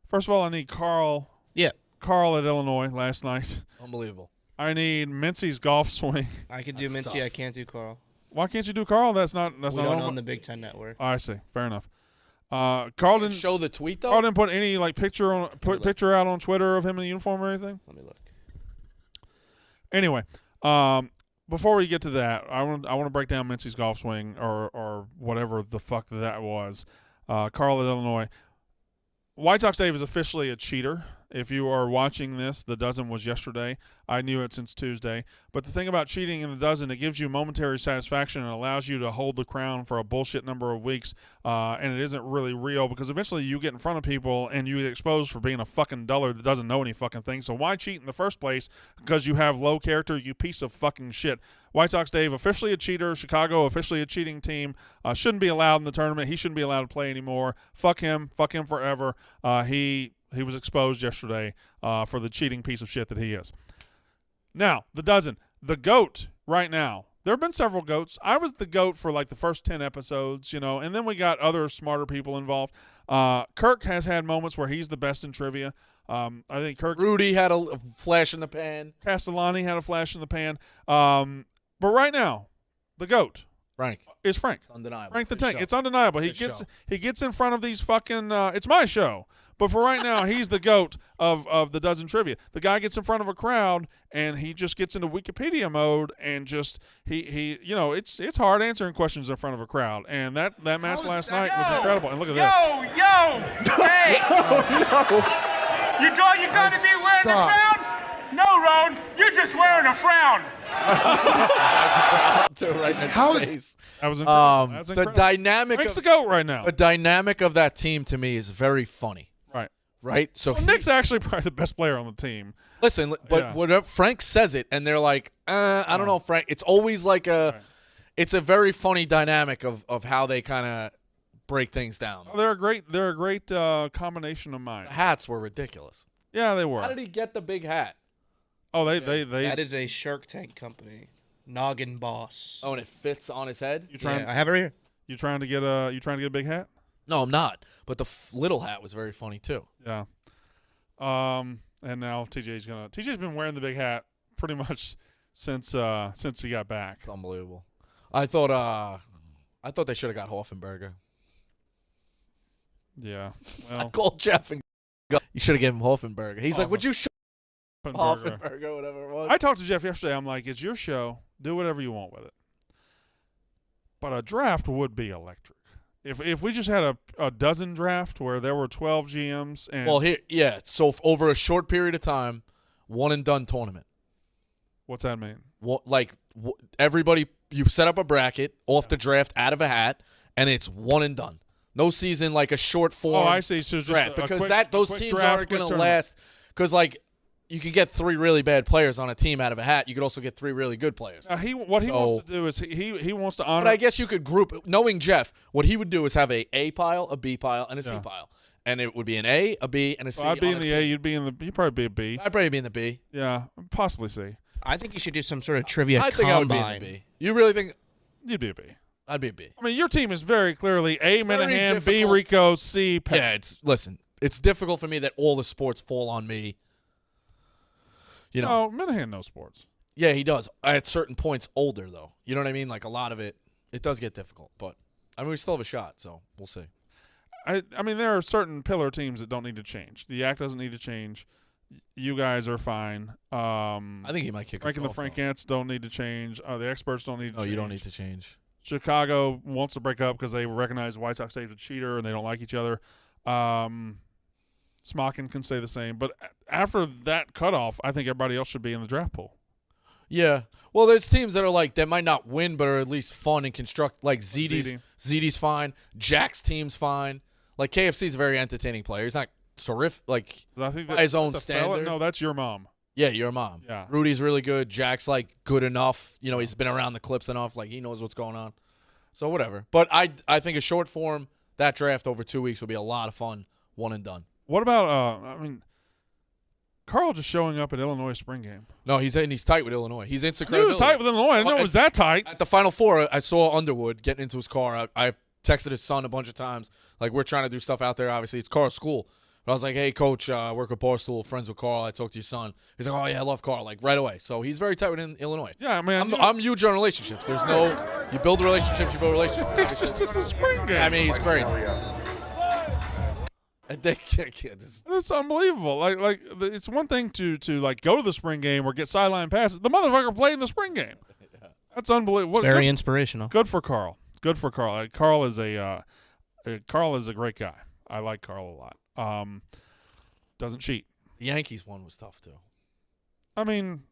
First of all, I need Carl. Yeah. Carl at Illinois last night. Unbelievable. I need Mincy's golf swing. I can do That's Mincy. tough. I can't do Carl. Why can't you do Carl? That's not. We Not don't on own the Big Ten Network. I see. Fair enough. Carl didn't Show the tweet though. Carl didn't put any picture look. picture out on Twitter of him in the uniform or anything. Let me look. Anyway, before we get to that, I want to break down Mincy's golf swing or whatever the fuck that was. Carl at Illinois. White Sox Dave is officially a cheater. If you are watching this, the dozen was yesterday. I knew it since Tuesday. But the thing about cheating in the dozen, it gives you momentary satisfaction and allows you to hold the crown for a bullshit number of weeks. And it isn't really real because eventually you get in front of people and you get exposed for being a fucking dullard that doesn't know any fucking thing. So why cheat in the first place? Because you have low character, you piece of fucking shit. White Sox Dave, officially a cheater. Chicago, officially a cheating team. Shouldn't be allowed in the tournament. He shouldn't be allowed to play anymore. Fuck him. Fuck him forever. He was exposed yesterday for the cheating piece of shit that he is. Now, the dozen. The GOAT right now. There have been several GOATs. I was the GOAT for like the first 10 episodes, and then we got other smarter people involved. Kirk has had moments where he's the best in trivia. I think Kirk. Rudy had a flash in the pan. Castellani had a flash in the pan. But right now, the GOAT Frank. is Frank. It's undeniable. Frank the Good Tank. show. It's undeniable. Good show. He gets in front of these fucking it's my show. But for right now, he's the GOAT of the dozen trivia. The guy gets in front of a crowd and he just gets into Wikipedia mode and just he it's hard answering questions in front of a crowd. And that match last night was incredible. And look at this. Hey! You gonna be wearing a crown? No, Roan, you're just wearing a frown. Right in his How is- face. That was incredible. That was The incredible. dynamic Frank's of the GOAT right now. the dynamic of that team to me is very funny. Right. Right? So Well, Nick's actually probably the best player on the team. listen, but Yeah. whatever Frank says it and they're like, I don't know, Frank. It's always like Right. it's a very funny dynamic of how they kind of break things down. They're a great combination of minds. The hats were ridiculous. Yeah, they were. How did he get the big hat? Oh, they That is a Shark Tank company. Noggin Boss. Oh, and it fits on his head? you trying Yeah, I have it right here. you trying to get a big hat? No, I'm not. But the little hat was very funny too. Yeah. And now TJ's been wearing the big hat pretty much since he got back. It's unbelievable. I thought they should have got Hoffenberger. Yeah. I Well, called Jeff and you should have given him Hoffenberger. He's like, would you show Hoffenberger. Hoffenberger, whatever it was? I talked to Jeff yesterday. I'm like, it's your show. Do whatever you want with it. But a draft would be electric. If we just had a dozen draft where there were 12 GMs and Well, so over a short period of time, one and done tournament. what's that mean? Everybody, you set up a bracket off the draft out of a hat, and it's one and done. No season like a short form Oh, I see. So just draft a because quick- those quick teams draft, aren't quick going to tournament. last. Because you could get 3 really bad players on a team out of a hat. You could also get 3 really good players. What he wants to do is he wants to honor. But I guess you could group. Knowing Jeff, what he would do is have a pile, a B pile, and a C pile, and it would be an A, a B, and a C. I'd be in the A. You'd probably be a B. I'd probably be in the B. Yeah, possibly C. I think you should do some sort of trivia I think combine. I would be in the B. You really think? You'd be a B. I'd be a B. I mean, your team is very clearly A, very Minahan, B, difficult. Rico, C, Pat. Yeah, listen. It's difficult for me that all the sports fall on me. You know. No, Minahan knows sports. Yeah, he does. At certain points, older though. You know what I mean? Like a lot of it does get difficult. But I mean, we still have a shot, so we'll see. I mean, there are certain pillar teams that don't need to change. The Yak doesn't need to change. You guys are fine. I think he might kick Frank us and the off, though. Frankettes don't need to change. The experts don't need to No, change. you don't need to change. Chicago wants to break up because they recognize White Sox Dave's a cheater and they don't like each other. Smockin can stay the same. But after that cutoff, I think everybody else should be in the draft pool. Yeah. Well, there's teams that are like that might not win, but are at least fun and construct. Like ZD's fine. Jack's team's fine. Like KFC's a very entertaining player. He's not terrific. Like I think by his own the standard. No, that's your mom. Yeah, your mom. Yeah. Rudy's really good. Jack's like good enough. You know, he's been around the clips enough. Like he knows what's going on. So whatever. But I think a short form that draft over 2 weeks would be a lot of fun. One and done. What about I mean, Carl just showing up at Illinois spring game. No, he's tight with Illinois. He's instant I knew he was tight credibility. with Illinois. I didn't know it was that tight. At the Final Four, I saw Underwood getting into his car. I texted his son a bunch of times. Like, we're trying to do stuff out there, obviously. It's Carl's school. But I was like, hey, coach, I work at Barstool, friends with Carl. I talked to your son. He's like, oh, yeah, I love Carl, like, right away. So he's very tight with Illinois. Yeah, I mean, I'm huge on relationships. There's no – you build relationships, you build relationships. it's a spring game. I mean, he's crazy. That's unbelievable. Like it's one thing to like go to the spring game or get sideline passes. The motherfucker played in the spring game. That's unbelievable. It's very inspirational. Good for Carl. Good for Carl. Carl is a great guy. I like Carl a lot. Doesn't cheat. The Yankees one was tough, too. I mean,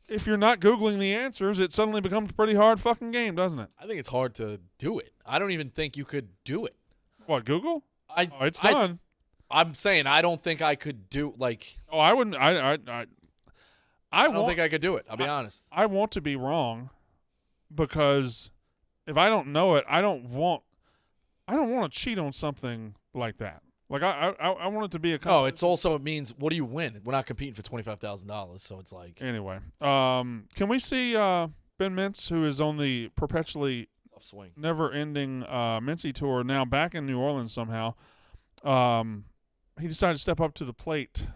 if you're not Googling the answers, it suddenly becomes a pretty hard fucking game, doesn't it? I think it's hard to do it. I don't even think you could do it. What, Google? Oh, It's done. I'm saying I don't think I could do like. I wouldn't. I don't think I could do it. I'll be honest. I want to be wrong because if I don't know it, I don't want to cheat on something like that. Like I want it to be a. No, it's also it means what do you win? We're not competing for $25,000, so it's like Anyway, can we see Ben Mintz, who is on the perpetually tough swing. never-ending Mincy tour, now back in New Orleans somehow? He decided to step up to the plate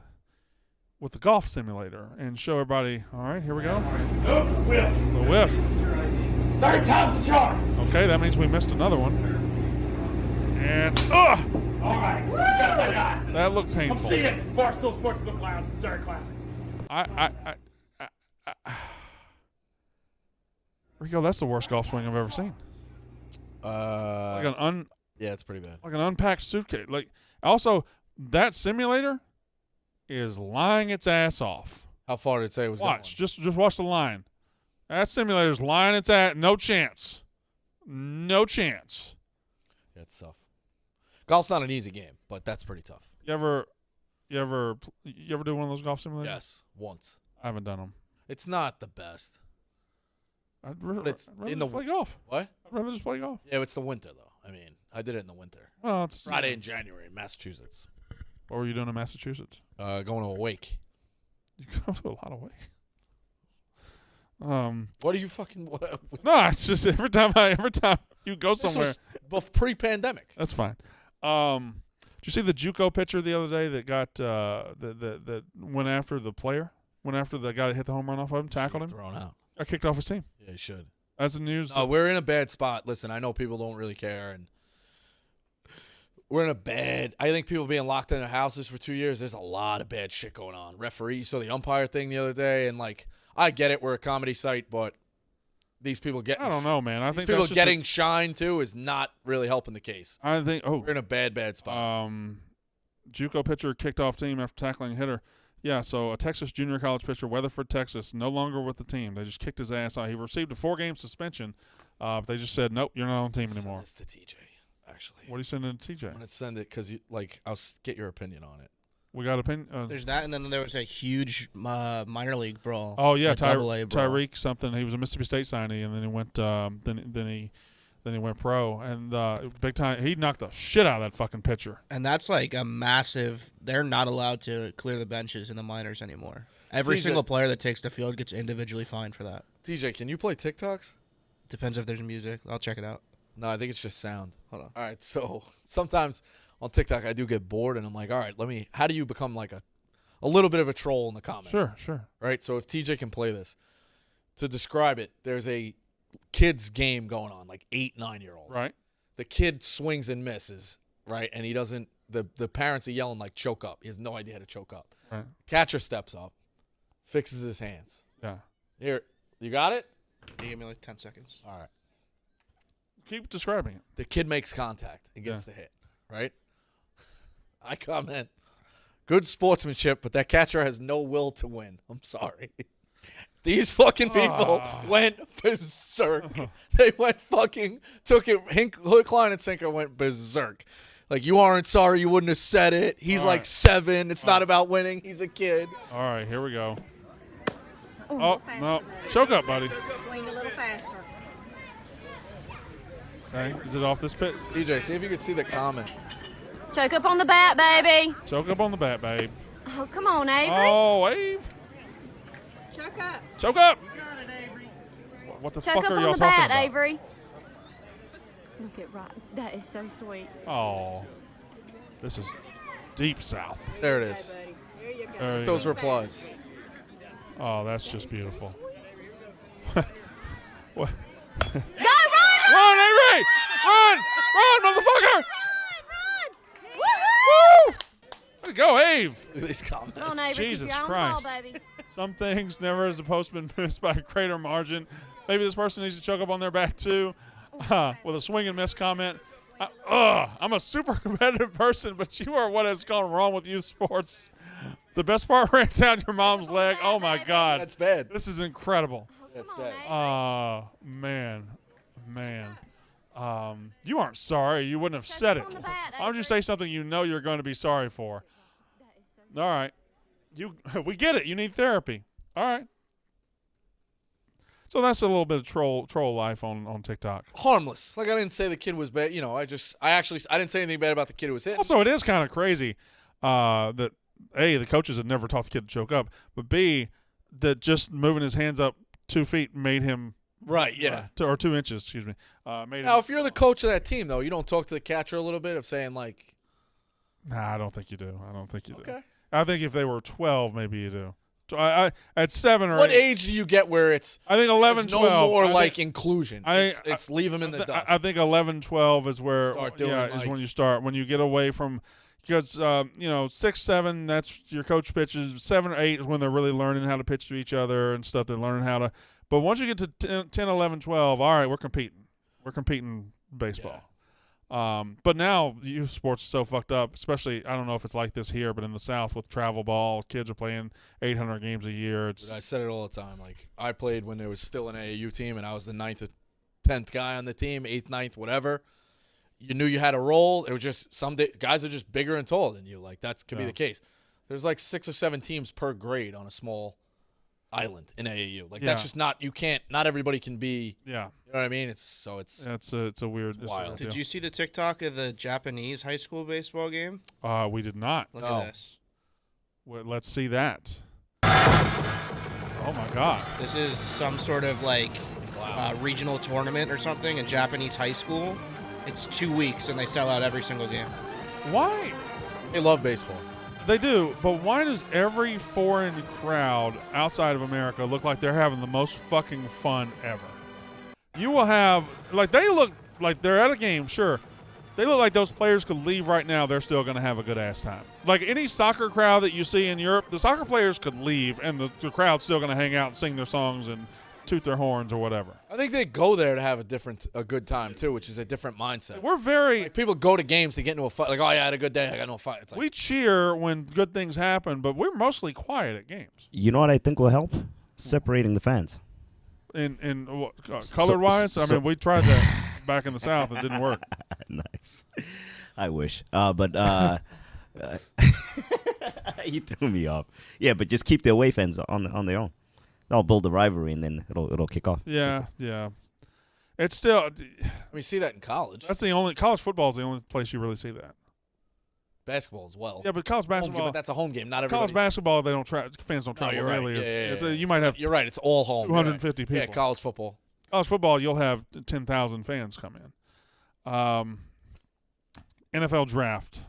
with the golf simulator and show everybody. All right, here we go. Oh, whiff. The whiff. Third time's the charm. Okay, that means we missed another one. And All right. That's the best I got. that looked painful. Come see us. Barstool Sports Book Lounge. It's very classic. Rico, that's the worst golf swing I've ever seen. Like an Yeah, it's pretty bad. like an unpacked suitcase. Like also, that simulator is lying its ass off. How far did it say it was Watch, going? just watch the line. That simulator's lying its ass. No chance. No chance. Yeah, it's tough. Golf's not an easy game, but that's pretty tough. You ever do one of those golf simulators? Yes, once. I haven't done them. It's not the best. I'd it's rather in just play golf. What? I'd rather just play golf. Yeah, it's the winter though. I mean, I did it in the winter. Well, it's Friday in January in Massachusetts. What were you doing in Massachusetts? Going to a wake. You go to a lot of ways. What are you fucking? No, it's just every time you go This somewhere. was pre-pandemic. That's fine. Did you see the JUCO pitcher the other day that got that went after the player? Went after the guy that hit the home run off of him, tackled him, Thrown out. got kicked off his team. Yeah, you should. That's the news. No, we're in a bad spot. Listen, I know people don't really care, and we're in a bad. I think people being locked in their houses for 2 years. There's a lot of bad shit going on. Referee, so the umpire thing the other day, and like I get it, we're a comedy site, but these people get. I don't know, man. I These think people that's just getting shine too is not really helping the case. I think. Oh, We're in a bad spot. JUCO pitcher kicked off team after tackling a hitter. Yeah, so a Texas junior college pitcher, Weatherford, Texas, no longer with the team. They just kicked his ass out. He received a 4-game suspension. But they just said, nope, you're not on the team anymore. Send this to TJ, actually. What are you sending to TJ? I'm gonna send it because I'll get your opinion on it. We got opinion. There's that, and then there was a huge minor league brawl. Oh yeah, AA brawl. Tyreek something. He was a Mississippi State signee, and then he went. Then he went pro, and big time. He knocked the shit out of that fucking pitcher. And that's like a massive. They're not allowed to clear the benches in the minors anymore. Every single player that takes the field gets individually fined for that. TJ, can you play TikToks? Depends if there's music. I'll check it out. No, I think it's just sound. Hold on. All right, so sometimes on TikTok I do get bored, and I'm like, all right, how do you become like a little bit of a troll in the comments? Sure. Right. So if TJ can play this, to describe it, there's a kids game going on, like 8, 9-year-olds. Right. The kid swings and misses, right, and he doesn't. The parents are yelling like, choke up. He has no idea how to choke up. Right. Catcher steps up, fixes his hands. Yeah. Here, you got it. You give me like 10 seconds. All right. Keep describing it. The kid makes contact and gets the hit, right? I comment, good sportsmanship, but that catcher has no will to win. I'm sorry. These fucking people went berserk. They went fucking, took it, hook, line, and sinker went berserk. Like, you aren't sorry, you wouldn't have said it. He's like 7. It's not about winning. He's a kid. All right, here we go. Oh, no. Choke up, buddy. Swing a little faster. Okay, is it off this pit? DJ, see if you can see the comment. Choke up on the bat, baby. Choke up on the bat, babe. Oh, come on, Avery. Oh, Ave. Choke up. Choke up. What the Choke fuck up are on y'all the talking bat, about? Avery. Look at right. That is so sweet. Oh, this is deep south. There it is. Here you go. There you Those go. replies. Oh, that's just beautiful. What? Go, run! Run, Avery! Run! Run, motherfucker! Run! Woo! Way to go, Ave! Look at these comments. Come on, Avery. Jesus keep your Christ. Ball, baby. Some things never has a postman missed by a greater margin. Maybe this person needs to choke up on their bat too, with a swing and miss comment. I'm a super competitive person, but you are what has gone wrong with youth sports. The best part ran down your mom's leg. Oh my God, That's bad. this is incredible. That's Come on, bad. Avery. Man. You aren't sorry. You wouldn't have said it. on the bat, Why would you Avery. say something you know you're going to be sorry for? All right. We get it. You need therapy. All right. So that's a little bit of troll life on TikTok. Harmless. Like, I didn't say the kid was bad. You know, I didn't say anything bad about the kid who was hit. Also, it is kind of crazy that A, the coaches had never taught the kid to choke up, but B, that just moving his hands up 2 feet made him Right, yeah. 2 inches, excuse me. Made Now, him, if you're the coach of that team, though, you don't talk to the catcher a little bit of saying, like, Nah, I don't think you do. Do. okay. I think if they were 12, maybe you do. I at 7 or What 8, age do you get where it's I think 11, there's no 12. more, I like, think, inclusion? I- It's leave them in the dust. I think 11, 12 is where Start doing, is like- when you start, when you get away from, because 6, 7, that's your coach pitches. 7 or 8 is when they're really learning how to pitch to each other and stuff. They're learning how to. But once you get to 10, 11, 12, all right, we're competing. We're competing baseball. But now youth sports is so fucked up, especially, I don't know if it's like this here, but in the South with travel ball, kids are playing 800 games a year. It's I said it all the time. Like, I played when there was still an AAU team, and I was the 9th or 10th guy on the team, 8th, 9th, whatever. You knew you had a role. It was just some guys are just bigger and taller than you. Like, that could be the case. There's like 6 or 7 teams per grade on a small island in AAU. Like, that's just not, you can't, not everybody can be, yeah, you know what I mean? It's a weird. It's wild. Did you see the TikTok of the Japanese high school baseball game? We did not. Look No. at this. Well, let's see that. Oh my God. This is some sort of like regional tournament or something in Japanese high school. It's 2 weeks and they sell out every single game. Why? They love baseball. They do, but why does every foreign crowd outside of America look like they're having the most fucking fun ever? You will have, like, they look like they're at a game, sure. They look like those players could leave right now. They're still going to have a good ass time. Like any soccer crowd that you see in Europe, the soccer players could leave and the crowd's still going to hang out and sing their songs and toot their horns or whatever. I think they go there to have a good time too, which is a different mindset. We're very, Like, people go to games to get into a fight. Like, oh yeah, I had a good day. I got into a fight. It's like, we cheer when good things happen, but we're mostly quiet at games. You know what I think will help? Separating the fans. Colored wise, I mean, we tried that back in the South. It didn't work. Nice. I wish. But You threw me off. Yeah, but just keep the away fans on their own. They'll build a rivalry, and then it'll kick off. Yeah. It's still. I mean, see that in college. That's the only college football is the only place you really see that. Basketball as well. Yeah, but college Home game, basketball. but that's a home game. Not everybody. College basketball, they don't fans don't No, travel you're right. really. Yeah. You might have. You're right. It's all home. 250 people. Yeah, college football. College football, you'll have 10,000 fans come in. NFL draft.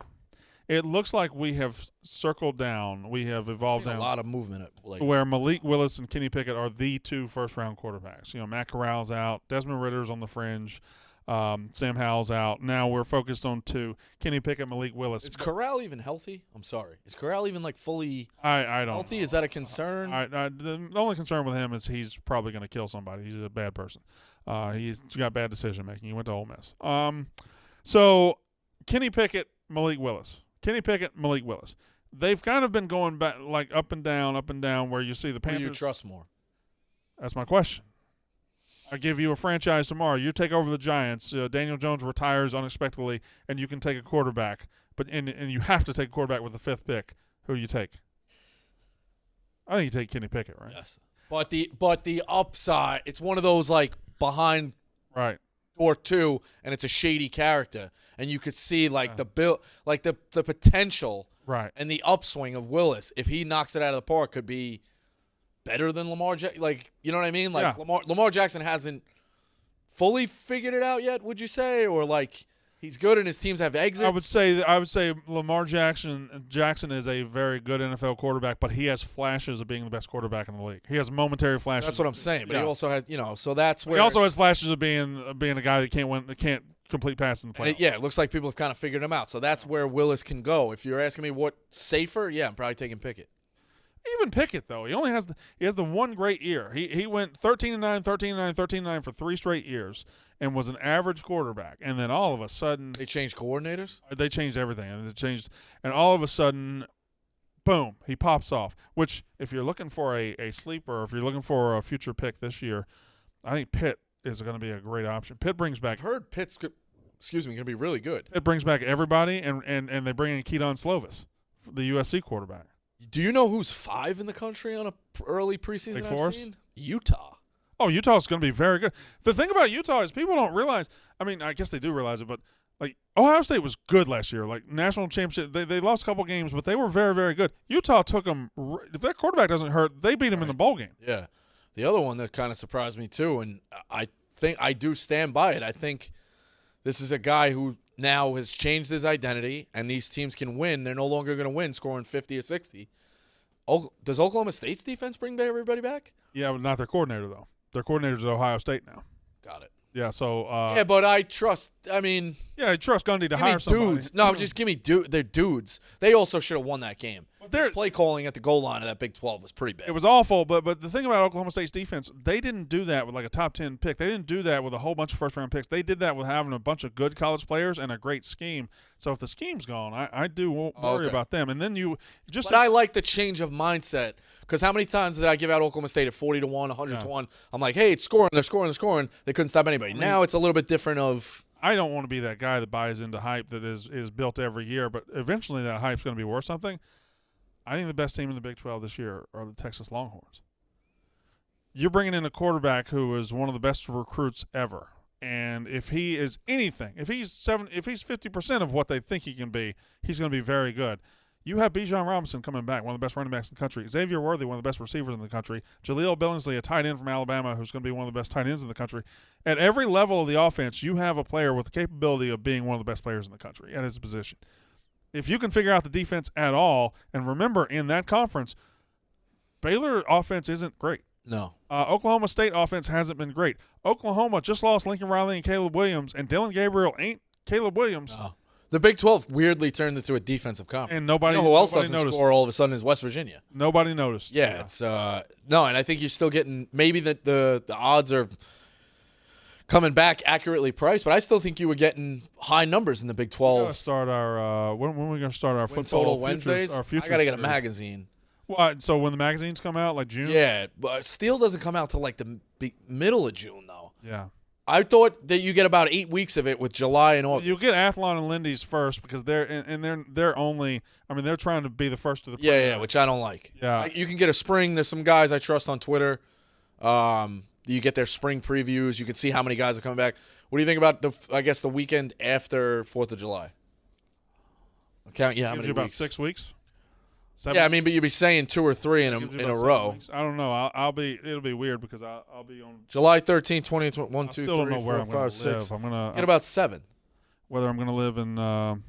It looks like we have circled down. We have evolved Seen down. a lot of movement at Where Malik Willis and Kenny Pickett are the 2 first-round quarterbacks. Matt Corral's out. Desmond Ritter's on the fringe. Sam Howell's out. Now we're focused on 2. Kenny Pickett, Malik Willis. Is Corral even healthy? I'm sorry. Is Corral even fully I don't healthy? know. Is that a concern? The only concern with him is he's probably going to kill somebody. He's a bad person. He's got bad decision-making. He went to Ole Miss. So Kenny Pickett, Malik Willis. Kenny Pickett, Malik Willis. They've kind of been going back like up and down, where you see the Panthers. Who do you trust more? That's my question. I give you a franchise tomorrow. You take over the Giants. Daniel Jones retires unexpectedly, and you can take a quarterback. And you have to take a quarterback with the 5th pick. Who do you take? I think you take Kenny Pickett, right? Yes. But the upside, it's one of those behind Right. door 2, and it's a shady character, and you could see the build, the potential, Right. and the upswing of Willis if he knocks it out of the park could be better than Lamar Jackson. You know what I mean? Yeah. Lamar Jackson hasn't fully figured it out yet. Would you say, or he's good and his teams have exits? I would say Lamar Jackson is a very good NFL quarterback, but he has flashes of being the best quarterback in the league. He has momentary flashes. That's what I'm saying. But Yeah. he also has, so that's where He also has flashes of being a guy that can't complete passes in the playoffs. it looks like people have kind of figured him out. So that's where Willis can go. If you're asking me what safer, I'm probably taking Pickett. Even Pickett, though, he has the one great year. He went 13-9, 13-9, 13-9 for 3 straight years and was an average quarterback. And then all of a sudden They changed coordinators? they changed everything, and all of a sudden, boom, he pops off. Which, if you're looking for a sleeper, if you're looking for a future pick this year, I think Pitt is going to be a great option. Pitt brings back. I've heard Pitt's going to be really good. Pitt brings back everybody, and they bring in Keaton Slovis, the USC quarterback. Do you know who's 5 in the country on a early preseason Wake I've Forest? seen? Utah. Oh, Utah's going to be very good. The thing about Utah is people don't realize. I mean, I guess they do realize it, but Ohio State was good last year. National championship, they lost a couple games, but they were very, very good. Utah took them. If their quarterback doesn't hurt, they beat them in the bowl game. Yeah. The other one that kind of surprised me too, and I think I do stand by it. I think this is a guy who now has changed his identity, and these teams can win. They're no longer going to win scoring 50 or 60. Does Oklahoma State's defense bring everybody back? Yeah, but not their coordinator, though. Their coordinator's at Ohio State now. Got it. Yeah, so. Yeah, but I trust. I mean, yeah, I trust Gundy to give hire me somebody. dudes. No, just give me they're dudes. They also should have won that game. Their play calling at the goal line of that Big 12 was pretty bad. It was awful, but the thing about Oklahoma State's defense, they didn't do that with a top 10 pick. They didn't do that with a whole bunch of first-round picks. They did that with having a bunch of good college players and a great scheme. So if the scheme's gone, I do worry about them. And then you just. But I like the change of mindset because how many times did I give out Oklahoma State at 40-1, 100-1? I'm like, hey, it's scoring. They're scoring. They're scoring. They couldn't stop anybody. Now it's a little bit different of. I don't want to be that guy that buys into hype that is built every year, but eventually that hype's going to be worth something. I think the best team in the Big 12 this year are the Texas Longhorns. You're bringing in a quarterback who is one of the best recruits ever, and if he is anything, if he's 50% of what they think he can be, he's going to be very good. You have Bijan Robinson coming back, one of the best running backs in the country. Xavier Worthy, one of the best receivers in the country. Jaleel Billingsley, a tight end from Alabama, who's going to be one of the best tight ends in the country. At every level of the offense, you have a player with the capability of being one of the best players in the country at his position. If you can figure out the defense at all, and remember, in that conference, Baylor offense isn't great. No. Oklahoma State offense hasn't been great. Oklahoma just lost Lincoln Riley and Caleb Williams, and Dylan Gabriel ain't Caleb Williams. No. The Big 12 weirdly turned into a defensive conference. And nobody, you know who else nobody doesn't noticed. score all of a sudden is West Virginia. Nobody noticed. Yeah, it's no, and I think you're still getting maybe the odds are coming back accurately priced, but I still think you were getting high numbers in the Big 12. We're gonna start our when are we going to start our Win football total futures, Wednesdays. Our I futures gotta get a series? magazine. Well, so when the magazines come out, like June. Yeah, but Steel doesn't come out till like the middle of June though. Yeah. I thought that you get about 8 weeks of it with July and August. You get Athlon and Lindy's first because they're only. I mean, they're trying to be the first to the. Yeah, which I don't like. Yeah. You can get a spring. There's some guys I trust on Twitter. You get their spring previews. You can see how many guys are coming back. What do you think about the weekend after 4th of July? I'll count you how Gives many you about weeks. 6 weeks. Yeah, I mean, but you'd be saying 2 or 3 in Gives you a about 7 row. weeks. I don't know. It'll be weird because I'll be on. July 13, 20, 1, I 2, still don't 3, know where 4, I'm gonna 5, 6. live. I'm gonna Get about 7. whether I'm gonna live in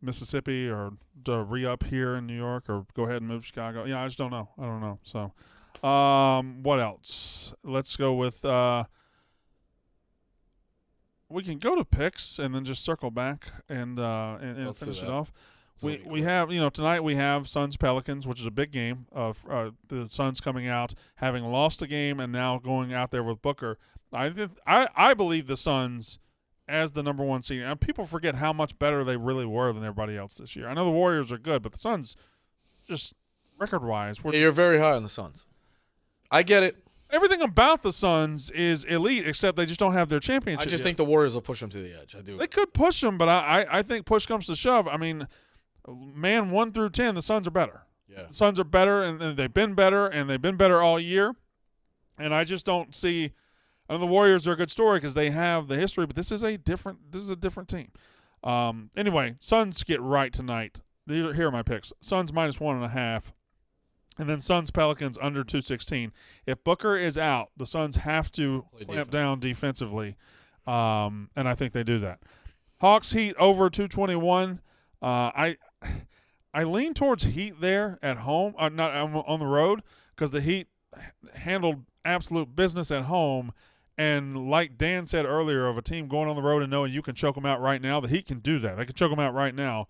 Mississippi or re-up here in New York or go ahead and move to Chicago. Yeah, I just don't know. I don't know. So, what else? Let's go with. We can go to picks and then just circle back and Let's do finish it that. off. So We have tonight we have Suns Pelicans, which is a big game. The Suns coming out having lost a game and now going out there with Booker. I believe the Suns as the number 1 seed. And people forget how much better they really were than everybody else this year. I know the Warriors are good, but the Suns, just record-wise, Yeah, you're very high on the Suns. I get it. everything about the Suns is elite, except they just don't have their championship. I just yet. think the Warriors will push them to the edge. I do. They could push them, but I think push comes to shove. I mean, man, 1 through 10, the Suns are better. Yeah. The Suns are better, and they've been better, and they've been better all year. And I just don't see. I know the Warriors are a good story because they have the history, but this is a different team. Anyway, Suns get right tonight. Here are my picks: Suns -1.5, and then Suns Pelicans under 216. If Booker is out, the Suns have to clamp down defensively, and I think they do that. Hawks Heat over 221. I lean towards Heat there at home, not on the road, because the Heat handled absolute business at home. And like Dan said earlier, of a team going on the road and knowing you can choke them out right now, the Heat can do that. They can choke them out right now.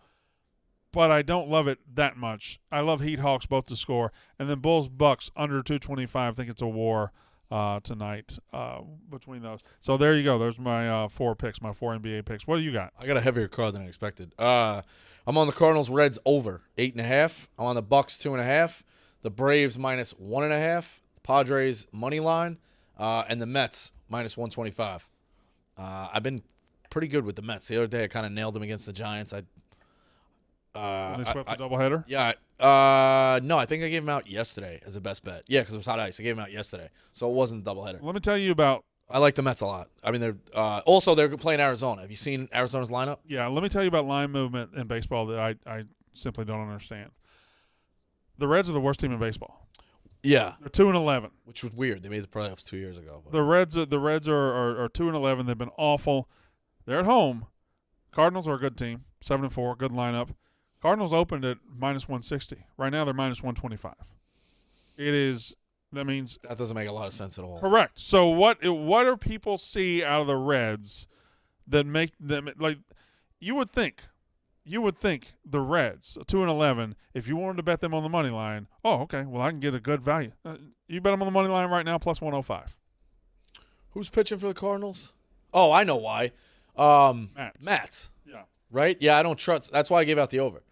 But I don't love it that much. I love Heat Hawks both to score. And then Bulls Bucks under 225. I think it's a war tonight between those. So there you go. There's my 4 picks, my 4 NBA picks. What do you got? I got a heavier card than I expected. I'm on the Cardinals Reds over 8.5. I'm on the Bucks 2.5. The Braves -1.5. Padres money line, and the Mets -125. I've been pretty good with the Mets. The other day I kind of nailed them against the Giants. When they swept the doubleheader? Yeah. No, I think I gave them out yesterday as a best bet. Yeah, because it was hot ice. I gave them out yesterday, so it wasn't a doubleheader. Let me tell you about. I like the Mets a lot. I mean, they're playing Arizona. Have you seen Arizona's lineup? Yeah, let me tell you about line movement in baseball that I simply don't understand. The Reds are the worst team in baseball. Yeah, They're 2-11. which was weird. They made the playoffs 2 years ago. But. The Reds are 2-11. They've been awful. They're at home. Cardinals are a good team, 7-4, good lineup. Cardinals opened at -160. Right now they're -125. That means That doesn't make a lot of sense at all. correct. So what do people see out of the Reds that make them like? You would think the Reds 2-11. If you wanted to bet them on the money line, okay, well I can get a good value. You bet them on the money line right now +105. Who's pitching for the Cardinals? Oh, I know why. Matz. Yeah. Right? Yeah, I don't trust. That's why I gave out the over.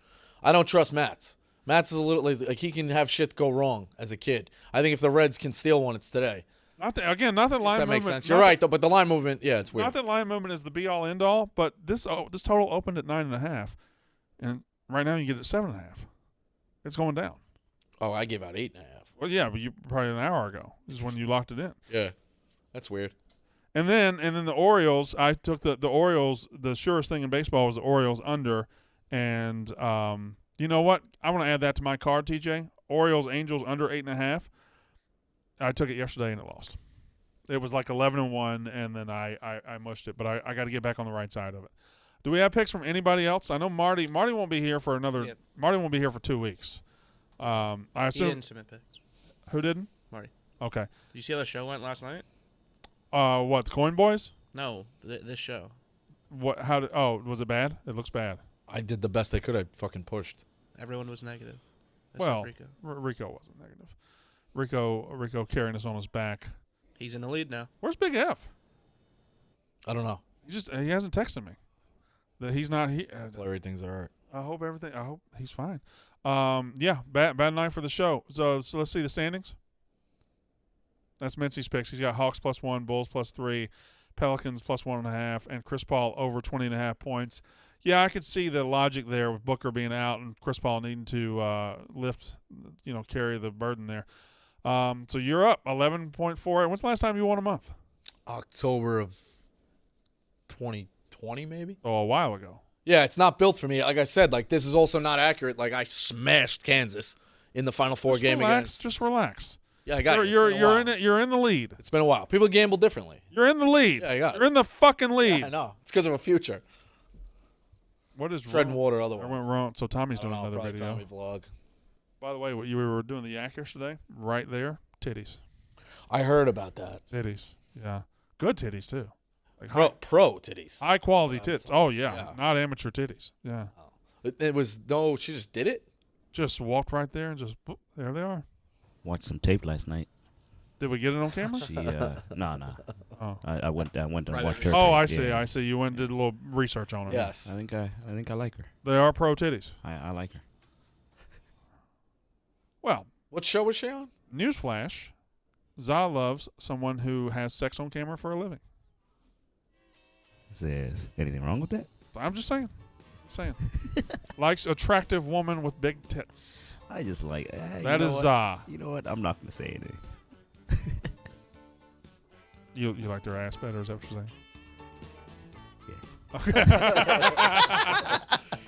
I don't trust Matz. Matz is a little like he can have shit go wrong as a kid. I think if the Reds can steal one, it's today. Not that line Does that movement. make sense? You're right, though. But the line movement, yeah, it's weird. Not that line movement is the be all end all, but this total opened at 9.5, and right now you get it at 7.5. It's going down. Oh, I gave out 8.5. Well, yeah, but you probably an hour ago is when you locked it in. Yeah, that's weird. And then the Orioles. I took the Orioles. The surest thing in baseball was the Orioles under, and you know what? I want to add that to my card, TJ. Orioles Angels under 8.5. I took it yesterday and it lost. It was like 11-1, and then I mushed it. But I got to get back on the right side of it. Do we have picks from anybody else? I know Marty. Marty won't be here for another. Yep. Marty won't be here for 2 weeks. I He assume. didn't submit picks. Who didn't? Marty. Okay. Did you see how the show went last night? What's Coin Boys? No, this show. What? How did? Oh, was it bad? It looks bad. I did the best I could. I fucking pushed. Everyone was negative. Well, Rico. Rico wasn't negative. Rico carrying us on his back. He's in the lead now. Where's Big F? I don't know. He hasn't texted me. That he's not here. Everything's all right. I hope he's fine. Yeah, bad night for the show. So let's see the standings. That's Mincy's picks. He's got Hawks +1, Bulls +3, Pelicans +1.5, and Chris Paul over 20.5 points. Yeah, I could see the logic there with Booker being out and Chris Paul needing to carry the burden there. So you're up 11.4. When's the last time you won a month? October of 2020, maybe. Oh, a while ago. Yeah, it's not built for me. Like I said, like this is also not accurate. Like I smashed Kansas in the Final Four game against. Just relax. Yeah, I got it. You're in the lead. It's been a while. People gamble differently. You're in the lead. Yeah, I got it. You're in the fucking lead. Yeah, I know. It's because of a future. What is treading wrong? water otherwise? I went wrong. So Tommy's doing another probably video. Tommy vlog. By the way, what you were doing the yak yesterday, right there, titties. I heard about that. Titties. Yeah. Good titties too. Like pro titties. High quality tits. Oh yeah. Not amateur titties. Yeah. It was she just did it? Just walked right there and just boop, there they are. Watched some tape last night. Did we get it on camera? She no. Oh. I went and watched her. Oh, tape. I see. You went and did a little research on her. Yes. I think I like her. They are pro titties. I like her. What show was she on? Newsflash. Za loves someone who has sex on camera for a living. Is there anything wrong with that? I'm just saying. Likes attractive woman with big tits. I just like that is Za. You know what? I'm not gonna say anything. You like their ass better? Is that what you're saying? Yeah. Okay.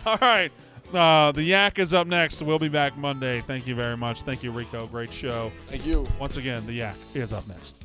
All right. The Yak is up next. We'll be back Monday. Thank you very much. Thank you, Rico. Great show. Thank you. Once again, the Yak is up next.